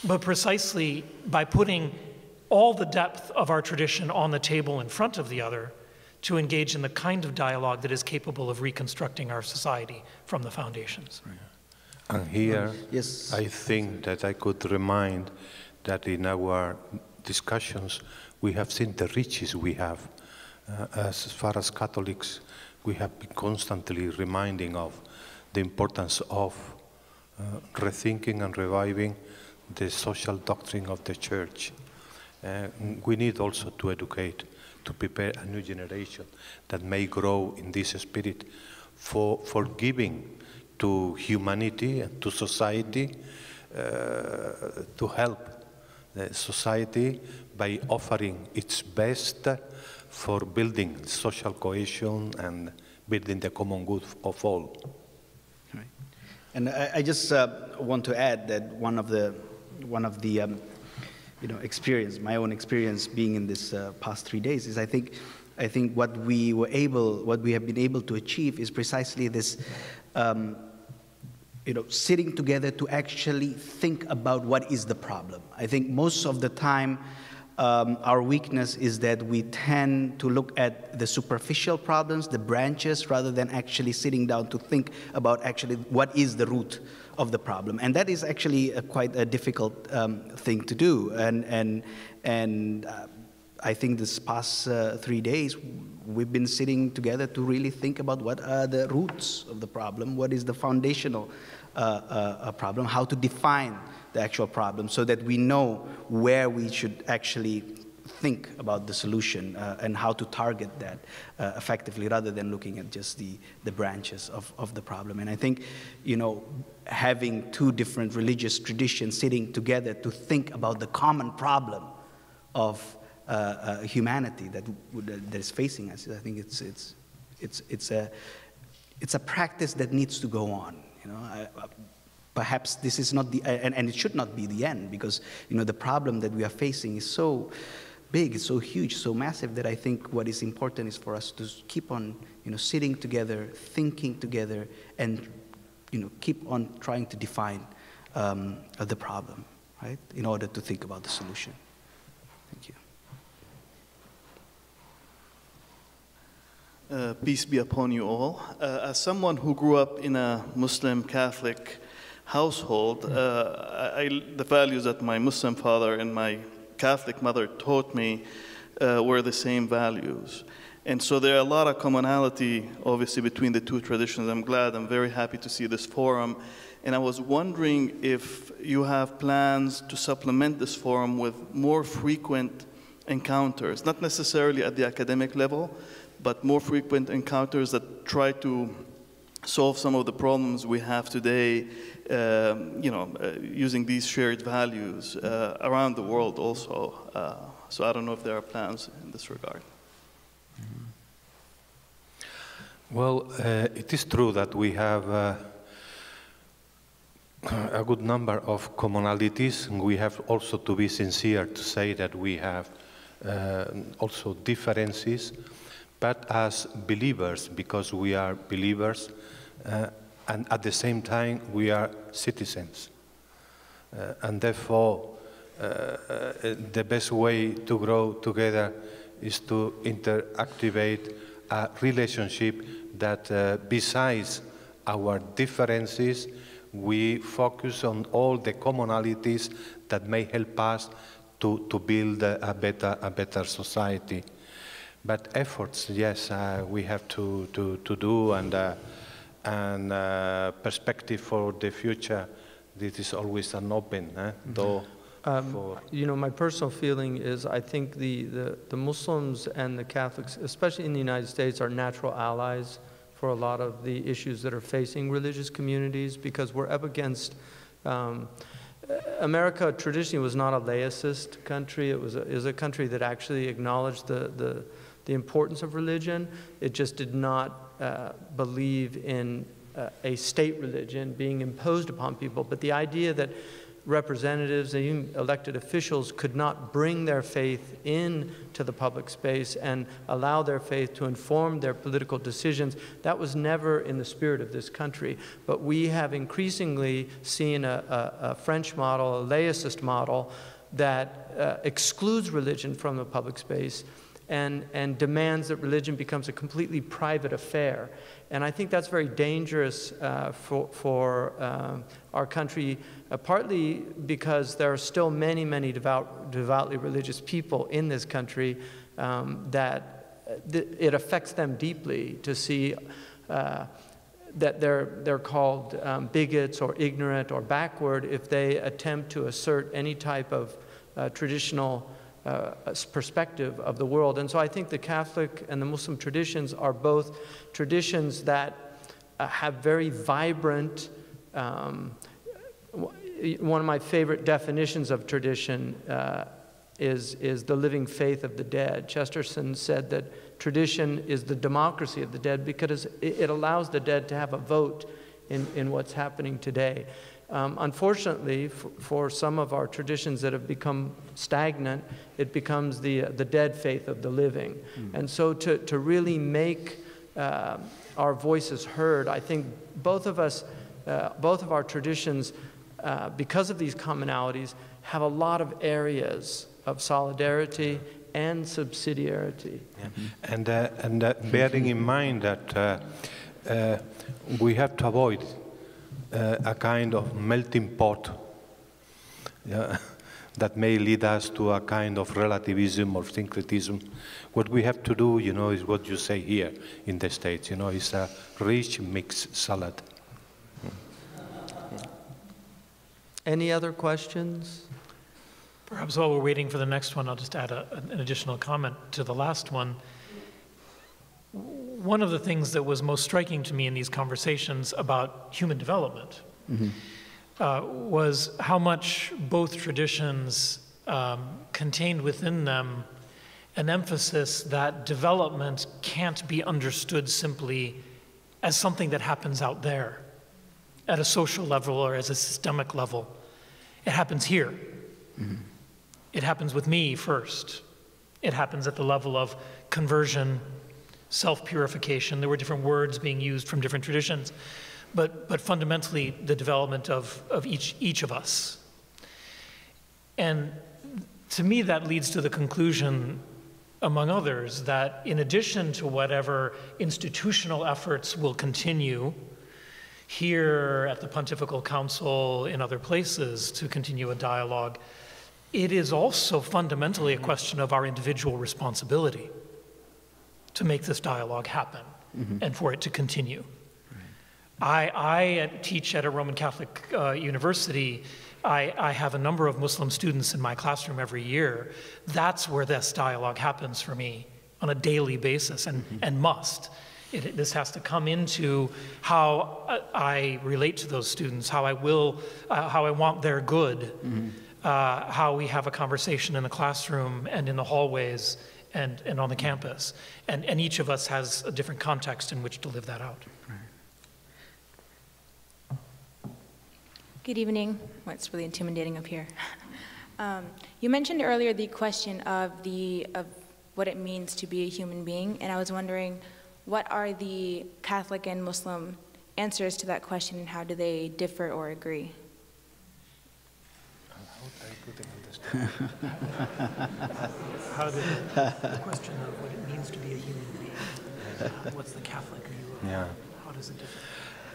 but precisely by putting all the depth of our tradition on the table in front of the other, to engage in the kind of dialogue that is capable of reconstructing our society from the foundations. And here, yes. I think that I could remind that in our discussions, we have seen the riches we have. As far as Catholics, we have been constantly reminding of the importance of rethinking and reviving the social doctrine of the Church. We need also to educate, to prepare a new generation that may grow in this spirit for giving to humanity and to society, to help the society by offering its best for building social cohesion and building the common good of all. Right. And I just want to add that one of the experience, my own experience being in this past 3 days is I think what we have been able to achieve is precisely this, sitting together to actually think about what is the problem. I think most of the time our weakness is that we tend to look at the superficial problems, the branches, rather than actually sitting down to think about actually what is the root of the problem. And that is actually quite a difficult thing to do. And I think this past 3 days, we've been sitting together to really think about what are the roots of the problem, what is the foundational problem, how to define the actual problem so that we know where we should actually think about the solution and how to target that effectively rather than looking at just the branches of the problem. And I think, you know, having two different religious traditions sitting together to think about the common problem of humanity that is facing us, I think it's a practice that needs to go on. You know, perhaps this is not the and it should not be the end, because you know the problem that we are facing is so big, it's so huge, so massive, that I think what is important is for us to keep on, you know, sitting together, thinking together, and you know, keep on trying to define the problem, right, in order to think about the solution. Thank you. Peace be upon you all. As someone who grew up in a Muslim Catholic household, the values that my Muslim father and my Catholic mother taught me were the same values. And so there are a lot of commonality, obviously, between the two traditions. I'm very happy to see this forum. And I was wondering if you have plans to supplement this forum with more frequent encounters, not necessarily at the academic level, but more frequent encounters that try to solve some of the problems we have today, using these shared values around the world also. So I don't know if there are plans in this regard. Well, it is true that we have a good number of commonalities, and we have also to be sincere to say that we have also differences, but as believers, because we are believers, and at the same time we are citizens. And therefore, the best way to grow together is to interactivate a relationship that besides our differences, we focus on all the commonalities that may help us to build a better society. But efforts, yes, we have to do, and perspective for the future, this is always an open door. You know, my personal feeling is I think the Muslims and the Catholics, especially in the United States, are natural allies for a lot of the issues that are facing religious communities, because we're up against America traditionally was not a laicist country. It was a country that actually acknowledged the importance of religion. It just did not believe in a state religion being imposed upon people. But the idea that representatives and even elected officials could not bring their faith into the public space and allow their faith to inform their political decisions, that was never in the spirit of this country. But we have increasingly seen a French model, a laicist model, that excludes religion from the public space and demands that religion becomes a completely private affair. And I think that's very dangerous for our country, partly because there are still many, many devoutly religious people in this country that it affects them deeply to see that they're called bigots or ignorant or backward if they attempt to assert any type of traditional perspective of the world. And so I think the Catholic and the Muslim traditions are both traditions that have very vibrant, one of my favorite definitions of tradition is the living faith of the dead. Chesterton said that tradition is the democracy of the dead because it allows the dead to have a vote in what's happening today. Unfortunately, for some of our traditions that have become stagnant, it becomes the dead faith of the living. And so to really make our voices heard, I think both of our traditions, because of these commonalities, have a lot of areas of solidarity and subsidiarity. Yeah. And bearing in mind that we have to avoid a kind of melting pot, yeah, that may lead us to a kind of relativism or syncretism. What we have to do, is what you say here in the States, it's a rich mixed salad. Any other questions? Perhaps while we're waiting for the next one, I'll just add an additional comment to the last one. One of the things that was most striking to me in these conversations about human development was how much both traditions contained within them an emphasis that development can't be understood simply as something that happens out there at a social level or as a systemic level. It happens here. It happens with me first. It happens at the level of conversion, self-purification. There were different words being used from different traditions, but fundamentally the development of each of us. And to me that leads to the conclusion, among others, that in addition to whatever institutional efforts will continue here at the Pontifical Council, in other places, to continue a dialogue, it is also fundamentally a question of our individual responsibility to make this dialogue happen and for it to continue. I teach at a Roman Catholic university. I have a number of Muslim students in my classroom every year. That's where this dialogue happens for me on a daily basis and must. This has to come into how I relate to those students, how I want their good, how we have a conversation in the classroom and in the hallways and on the campus. And each of us has a different context in which to live that out. Good evening. Well, it's really intimidating up here. You mentioned earlier the question of what it means to be a human being, and I was wondering, what are the Catholic and Muslim answers to that question, and how do they differ or agree? How the question of what it means to be a human being, what's the Catholic view of how does it differ?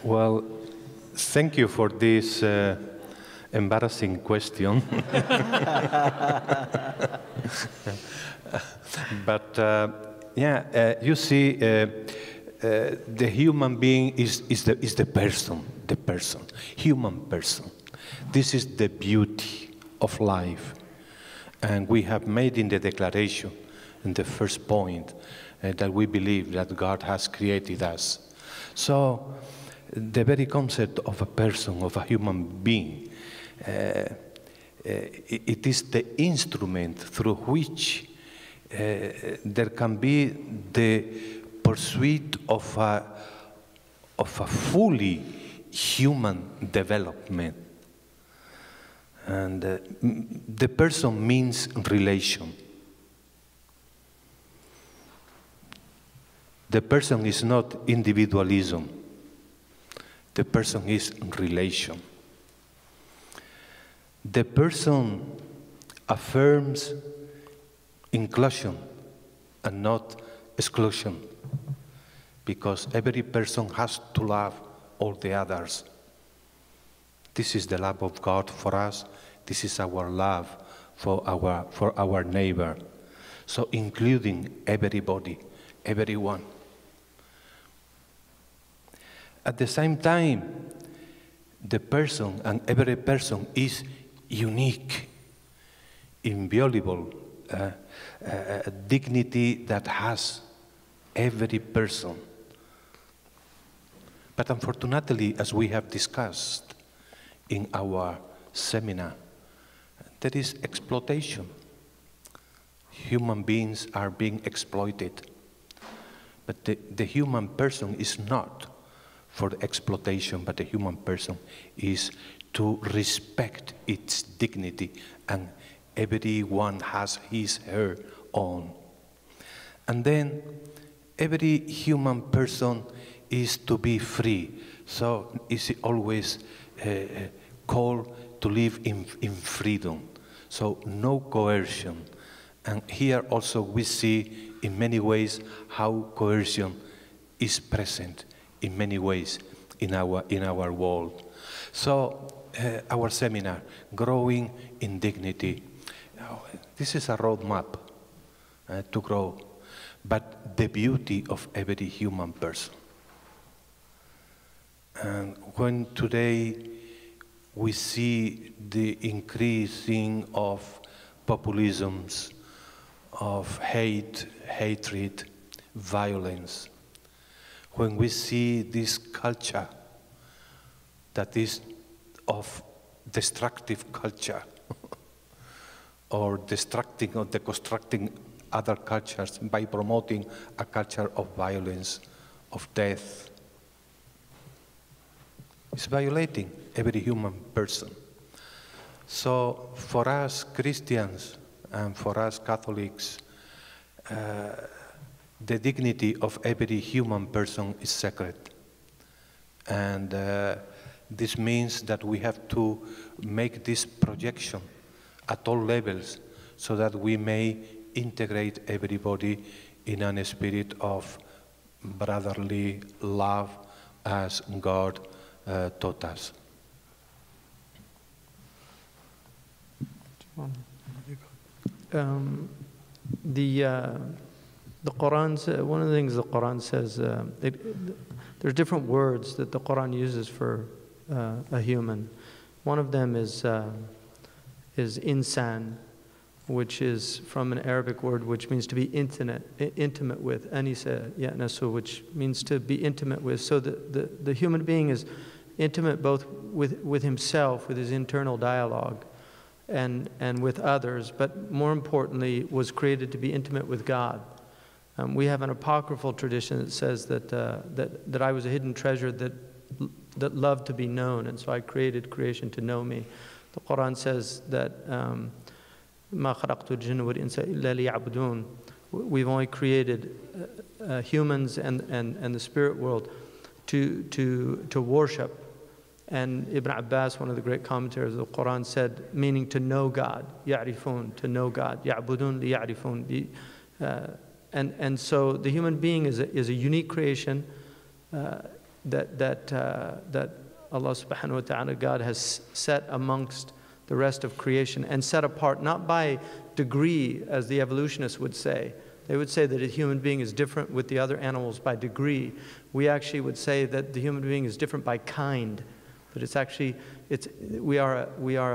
Well, thank you for this embarrassing question. But you see, the human being is the person, human person. This is the beauty of life. And we have made in the declaration, in the first point, that we believe that God has created us. So, the very concept of a person, of a human being, it is the instrument through which there can be the pursuit of a fully human development. And the person means relation. The person is not individualism. The person is relation. The person affirms inclusion and not exclusion, because every person has to love all the others. This is the love of God for us. This is our love for our neighbor. So including everybody, everyone. At the same time, the person and every person is unique, inviolable, dignity that has every person. But unfortunately, as we have discussed in our seminar, there is exploitation. Human beings are being exploited. But the human person is not for the exploitation, but the human person is to respect its dignity, and everyone has his, her own. And then every human person is to be free. So is always called to live in freedom. So no coercion. And here also we see in many ways how coercion is present in many ways in our world. So our seminar, Growing in Dignity, this is a roadmap to grow, but the beauty of every human person. And when today we see the increasing of populisms, of hate, hatred, violence, when we see this culture that is of destructive culture, or destructing or deconstructing other cultures by promoting a culture of violence, of death, it's violating every human person. So for us Christians and for us Catholics, the dignity of every human person is sacred. And this means that we have to make this projection at all levels so that we may integrate everybody in a spirit of brotherly love as God taught us. The Quran, one of the things the Quran says, there's different words that the Quran uses for a human. One of them is insan, which is from an Arabic word which means to be intimate with, anisa ya'nasu, which means to be intimate with. So the human being is intimate both with himself, with his internal dialogue, and with others, but more importantly was created to be intimate with God. We have an apocryphal tradition that says that I was a hidden treasure that loved to be known, and so I created creation to know me. The Quran says that مَا خَلَقْتُ الْجِنَّ وَالْإِنسَ إِلَّا لِيَعْبُدُونَ. We've only created humans and the spirit world to worship. And Ibn Abbas, one of the great commentators of the Quran, said, meaning to know God, يَعْرِفُونَ, to know God, يَعْبُدُونَ لِيَعْرِفُونَ. And so the human being is a unique creation that Allah subhanahu wa ta'ala, God, has set amongst the rest of creation and set apart, not by degree, as the evolutionists would say. They would say that a human being is different with the other animals by degree. We actually would say that the human being is different by kind, that it's actually, we are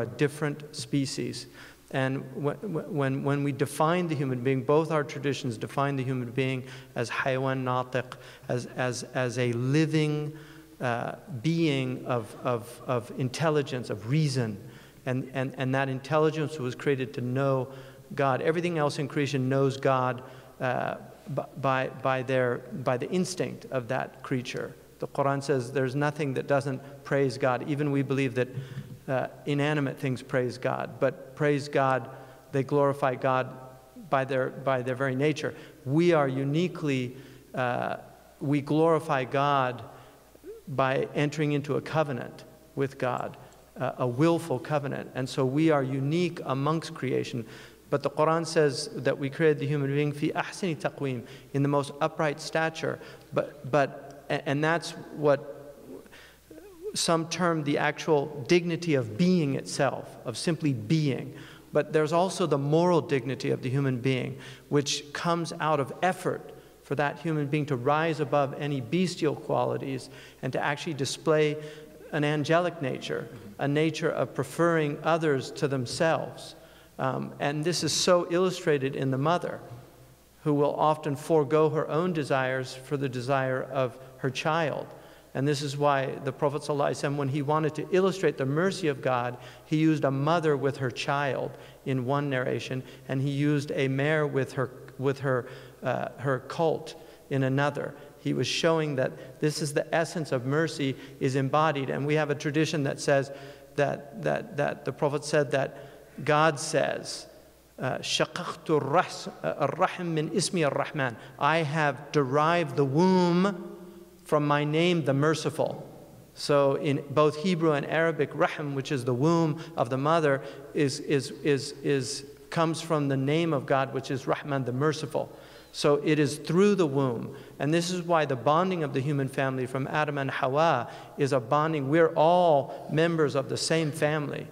a different species. And when we define the human being, both our traditions define the human being as hayawan natiq, as a living being of intelligence, of reason. And that intelligence was created to know God. Everything else in creation knows God by the instinct of that creature. The Quran says there's nothing that doesn't praise God. Even we believe that inanimate things praise God, but praise God, they glorify God by their very nature. We are uniquely, we glorify God by entering into a covenant with God, a willful covenant. And so we are unique amongst creation. But the Quran says that we created the human being fi ahsani taqweem, in the most upright stature. And that's what some term the actual dignity of being itself, of simply being. But there's also the moral dignity of the human being, which comes out of effort for that human being to rise above any bestial qualities and to actually display an angelic nature, a nature of preferring others to themselves. And this is so illustrated in the mother, who will often forego her own desires for the desire of her child. And this is why the Prophet ﷺ, when he wanted to illustrate the mercy of God, he used a mother with her child in one narration, and he used a mare with her colt in another. He was showing that this is the essence of mercy is embodied. And we have a tradition that says that the Prophet said that God says, "Shaqaqtu ar-rahm min ismi ar-Rahman." I have derived the womb from my name, the Merciful. So in both Hebrew and Arabic, Rahm, which is the womb of the mother, comes from the name of God, which is Rahman, the Merciful. So it is through the womb. And this is why the bonding of the human family from Adam and Hawa is a bonding. We're all members of the same family.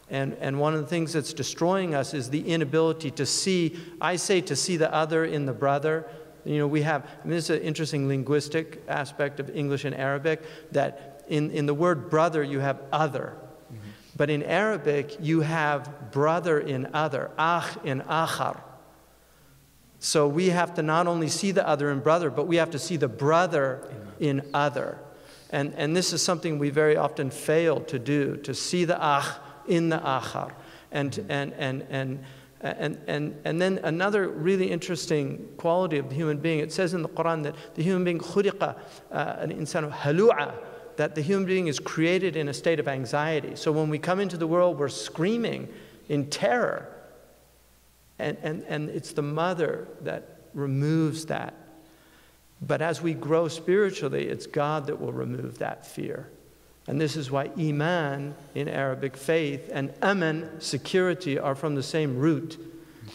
And one of the things that's destroying us is the inability to see, I say to see the other in the brother. You know, we have, I mean, this is an interesting linguistic aspect of English and Arabic, that in the word brother you have other. But in Arabic you have brother in other, akh in akhar. So we have to not only see the other in brother, but we have to see the brother in other. And this is something we very often fail to do, to see the akh in the akhar. And then another really interesting quality of the human being, it says in the Quran that the human being khuliqa al-insanu halu'a, that the human being is created in a state of anxiety. So when we come into the world, we're screaming in terror. And it's the mother that removes that. But as we grow spiritually, it's God that will remove that fear. And this is why iman in Arabic, faith, and aman, security, are from the same root.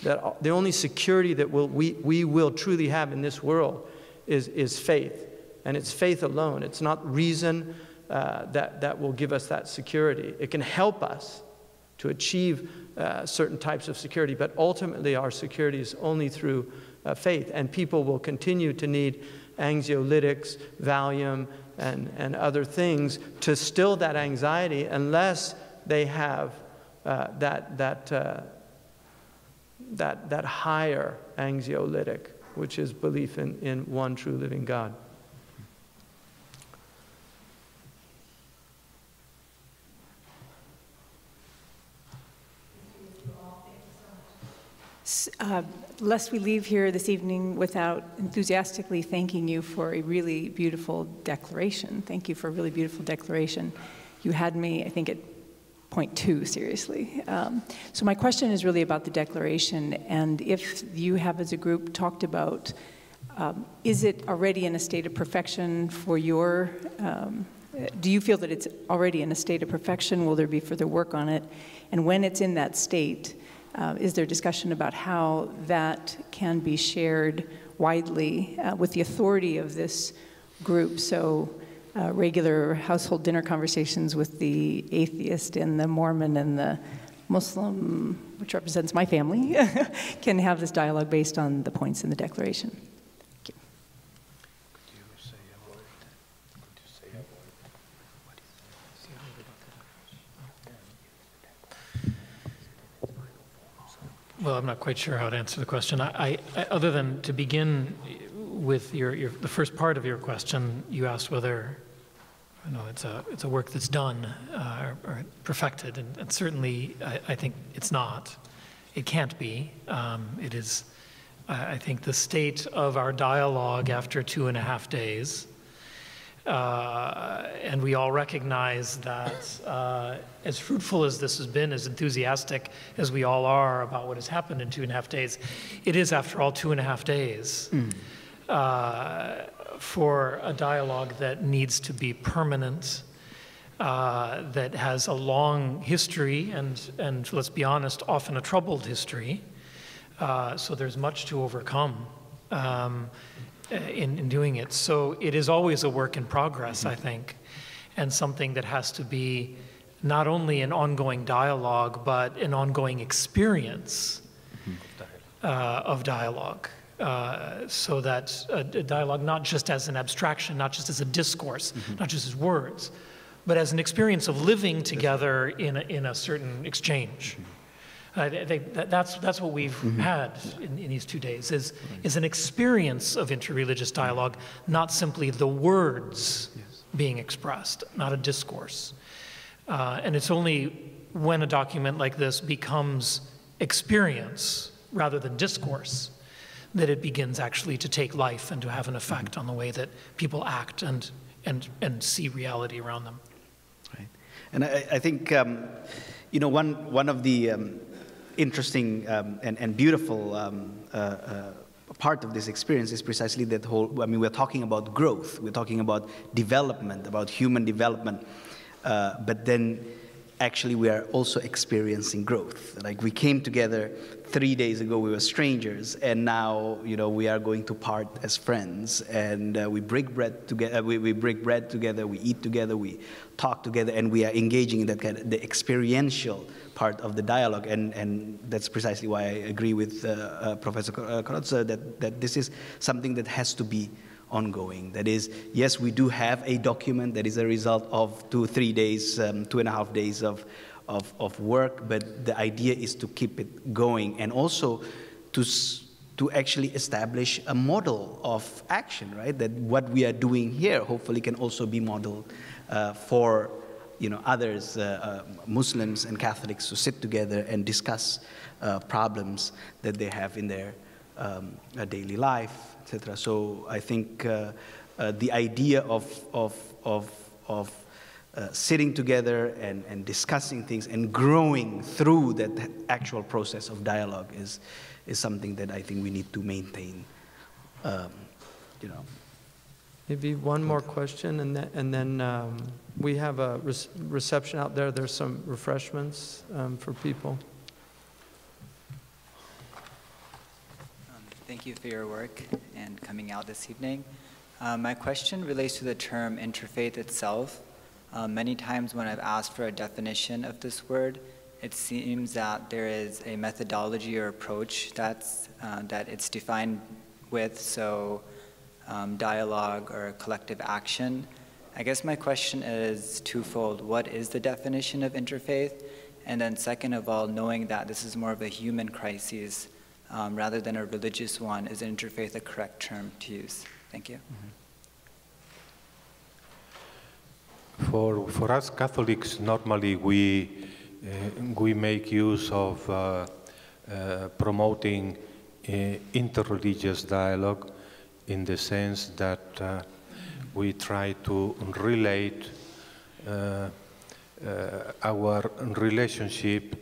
That the only security that we will truly have in this world is faith. And it's faith alone. It's not reason that will give us that security. It can help us to achieve certain types of security, but ultimately our security is only through faith. And people will continue to need anxiolytics, Valium, and other things to still that anxiety unless they have that higher anxiolytic, which is belief in one true living God. Lest we leave here this evening without enthusiastically thanking you for a really beautiful declaration. Thank you for a really beautiful declaration. You had me, I think, at point 2, seriously. So my question is really about the declaration, and if you have as a group talked about, is it already in a state of perfection for your, do you feel that it's already in a state of perfection? Will there be further work on it? And when it's in that state, is there discussion about how that can be shared widely with the authority of this group? So regular household dinner conversations with the atheist and the Mormon and the Muslim, which represents my family, can have this dialogue based on the points in the declaration. Well, I'm not quite sure how to answer the question. I other than to begin with the first part of your question, you asked whether, you know, it's a work that's done or perfected, and certainly I think it's not. It can't be. It is. I think the state of our dialogue after 2.5 days. And we all recognize that as fruitful as this has been, as enthusiastic as we all are about what has happened in 2.5 days, it is, after all, 2.5 days for a dialogue that needs to be permanent, that has a long history and let's be honest, often a troubled history. So there's much to overcome. In doing it. So it is always a work in progress, I think, and something that has to be not only an ongoing dialogue, but an ongoing experience of dialogue. So that a dialogue, not just as an abstraction, not just as a discourse, not just as words, but as an experience of living together in a certain exchange. I think that's what we've had in these 2 days, is an experience of interreligious dialogue, not simply the words being expressed, not a discourse. And it's only when a document like this becomes experience rather than discourse that it begins actually to take life and to have an effect on the way that people act and see reality around them. Right. And I think, you know, one of the interesting and beautiful part of this experience is precisely that whole, I mean, we're talking about growth, we're talking about development, about human development, but then actually we are also experiencing growth. Like we came together 3 days ago, we were strangers, and now, you know, we are going to part as friends, and we break bread together. We break bread together. We eat together. We talk together, and we are engaging in that kind of the experiential part of the dialogue. And that's precisely why I agree with Professor Khaled that this is something that has to be ongoing. That is, yes, we do have a document that is a result of 2-3 days, 2.5 days of work, but the idea is to keep it going, and also to actually establish a model of action, right? That what we are doing here hopefully can also be modeled for, you know, others, Muslims and Catholics, to sit together and discuss problems that they have in their daily life, etc. So I think the idea of sitting together and discussing things and growing through that actual process of dialogue is something that I think we need to maintain. You know. Maybe one more question, and then we have a reception out there. There's some refreshments for people. Thank you for your work and coming out this evening. My question relates to the term interfaith itself. Many times when I've asked for a definition of this word, it seems that there is a methodology or approach that it's defined with, so dialogue or collective action. I guess my question is twofold. What is the definition of interfaith? And then second of all, knowing that this is more of a human crisis rather than a religious one, is interfaith a correct term to use? Thank you. For us Catholics, normally we make use of promoting interreligious dialogue, in the sense that we try to relate our relationship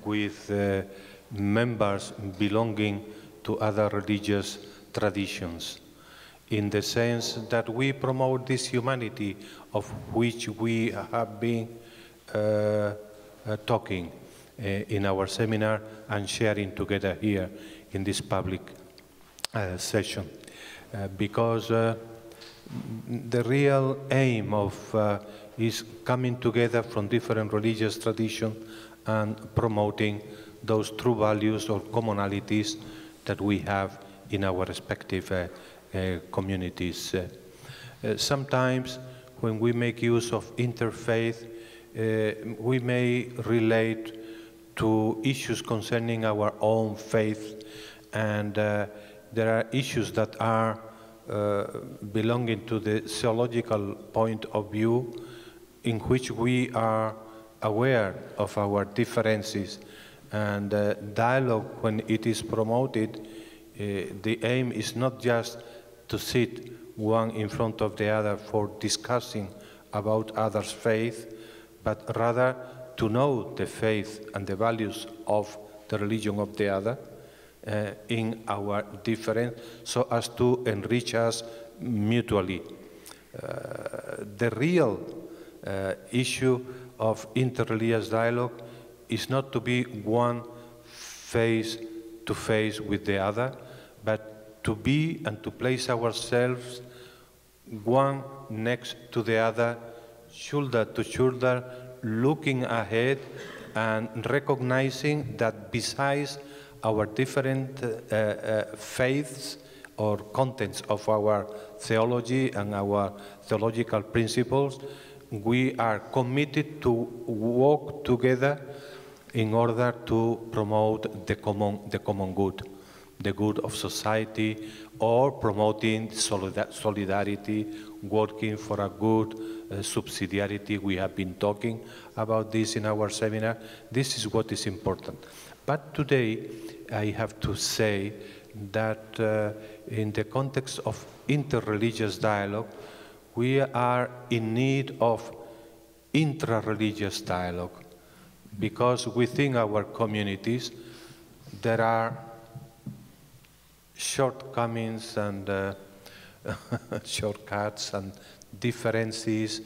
with members belonging to other religious traditions, in the sense that we promote this humanity of which we have been talking in our seminar and sharing together here in this public session. Because the real aim of is coming together from different religious traditions and promoting those true values or commonalities that we have in our respective communities. Sometimes when we make use of interfaith, we may relate to issues concerning our own faith, and there are issues that are belonging to the theological point of view, in which we are aware of our differences, and dialogue, when it is promoted, the aim is not just to sit one in front of the other for discussing about others' faith, but rather to know the faith and the values of the religion of the other in our difference, so as to enrich us mutually. The real issue of interreligious dialogue is not to be one face to face with the other, but to be and to place ourselves one next to the other, shoulder to shoulder, looking ahead and recognizing that besides our different faiths or contents of our theology and our theological principles, we are committed to walk together in order to promote the common good, the good of society, or promoting solidarity, working for a good subsidiarity. We have been talking about this in our seminar. This is what is important. But today, I have to say that in the context of interreligious dialogue, we are in need of intra-religious dialogue, because within our communities there are shortcomings and shortcuts and differences,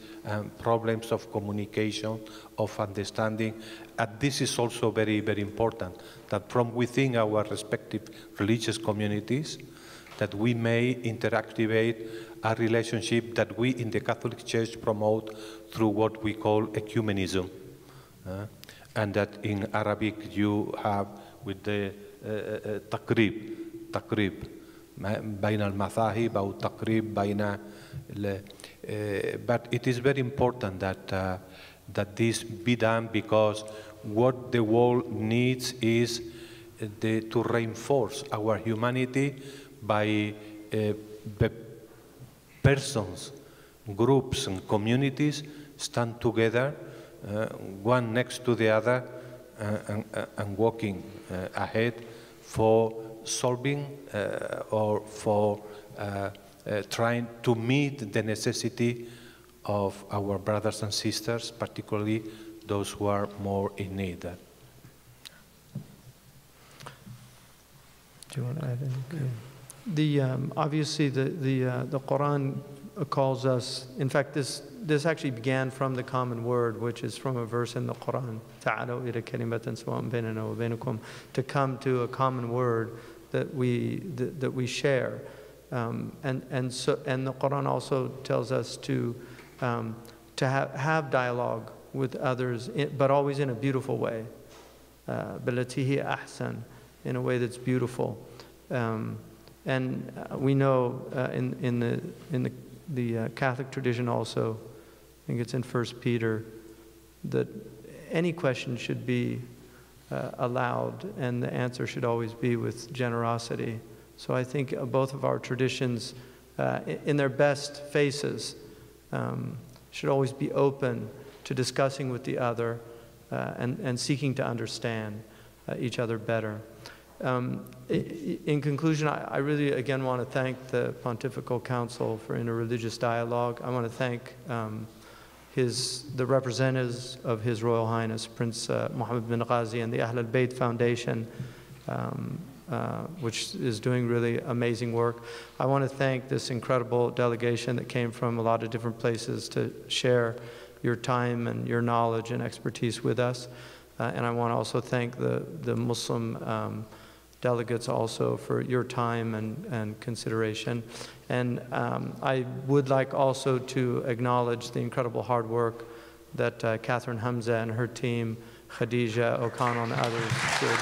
problems of communication, of understanding. And this is also very, very important, that from within our respective religious communities, that we may interactivate a relationship that we in the Catholic Church promote through what we call ecumenism. And that in Arabic you have with the taqrib, بين المذاهب أو تقريب بين but it is very important that this be done, because what the world needs is to reinforce our humanity by persons, groups and communities stand together, one next to the other, and walking ahead for solving or for trying to meet the necessity of our brothers and sisters, particularly those who are more in need. Do you want to add anything? Obviously, the Quran calls us. In fact, this actually began from the common word, which is from a verse in the Quran. تعالوا إلى كلمة سواء بيننا وبينكم, to come to a common word that we share, and the Quran also tells us to have dialogue with others, but always in a beautiful way, بالتي هي أحسن, in a way that's beautiful. And we know in the Catholic tradition also, I think it's in 1 Peter, that any question should be allowed, and the answer should always be with generosity. So I think both of our traditions, in their best faces, should always be open to discussing with the other and seeking to understand each other better. In conclusion, I really again want to thank the Pontifical Council for Interreligious Dialogue. I want to thank the representatives of His Royal Highness Prince Mohammed bin Ghazi and the Ahl al-Bayt Foundation, which is doing really amazing work. I want to thank this incredible delegation that came from a lot of different places to share your time and your knowledge and expertise with us. And I want to also thank the Muslim delegates also for your time and consideration. And I would like also to acknowledge the incredible hard work that Catherine Hamza and her team, Khadija, O'Connell, and others did.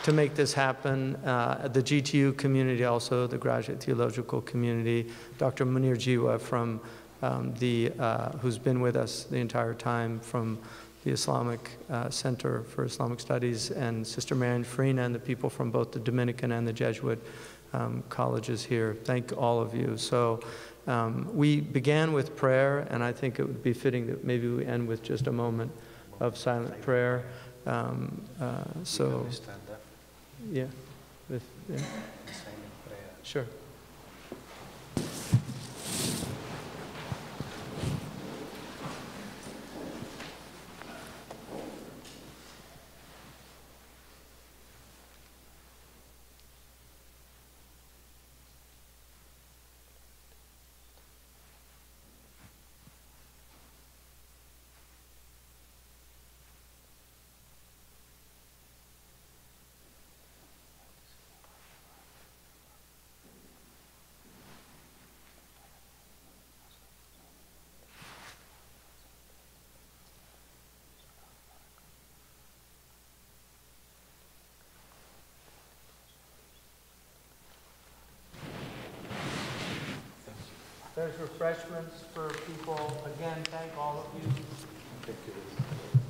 To make this happen, the GTU community also, the graduate theological community, Dr. Munir Jiwa from who's been with us the entire time from the Islamic Center for Islamic Studies, and Sister Marian Farina and the people from both the Dominican and the Jesuit colleges here. Thank all of you. So we began with prayer, and I think it would be fitting that maybe we end with just a moment of silent prayer. So, yeah, sure. There's refreshments for people. Again, thank all of you. Thank you.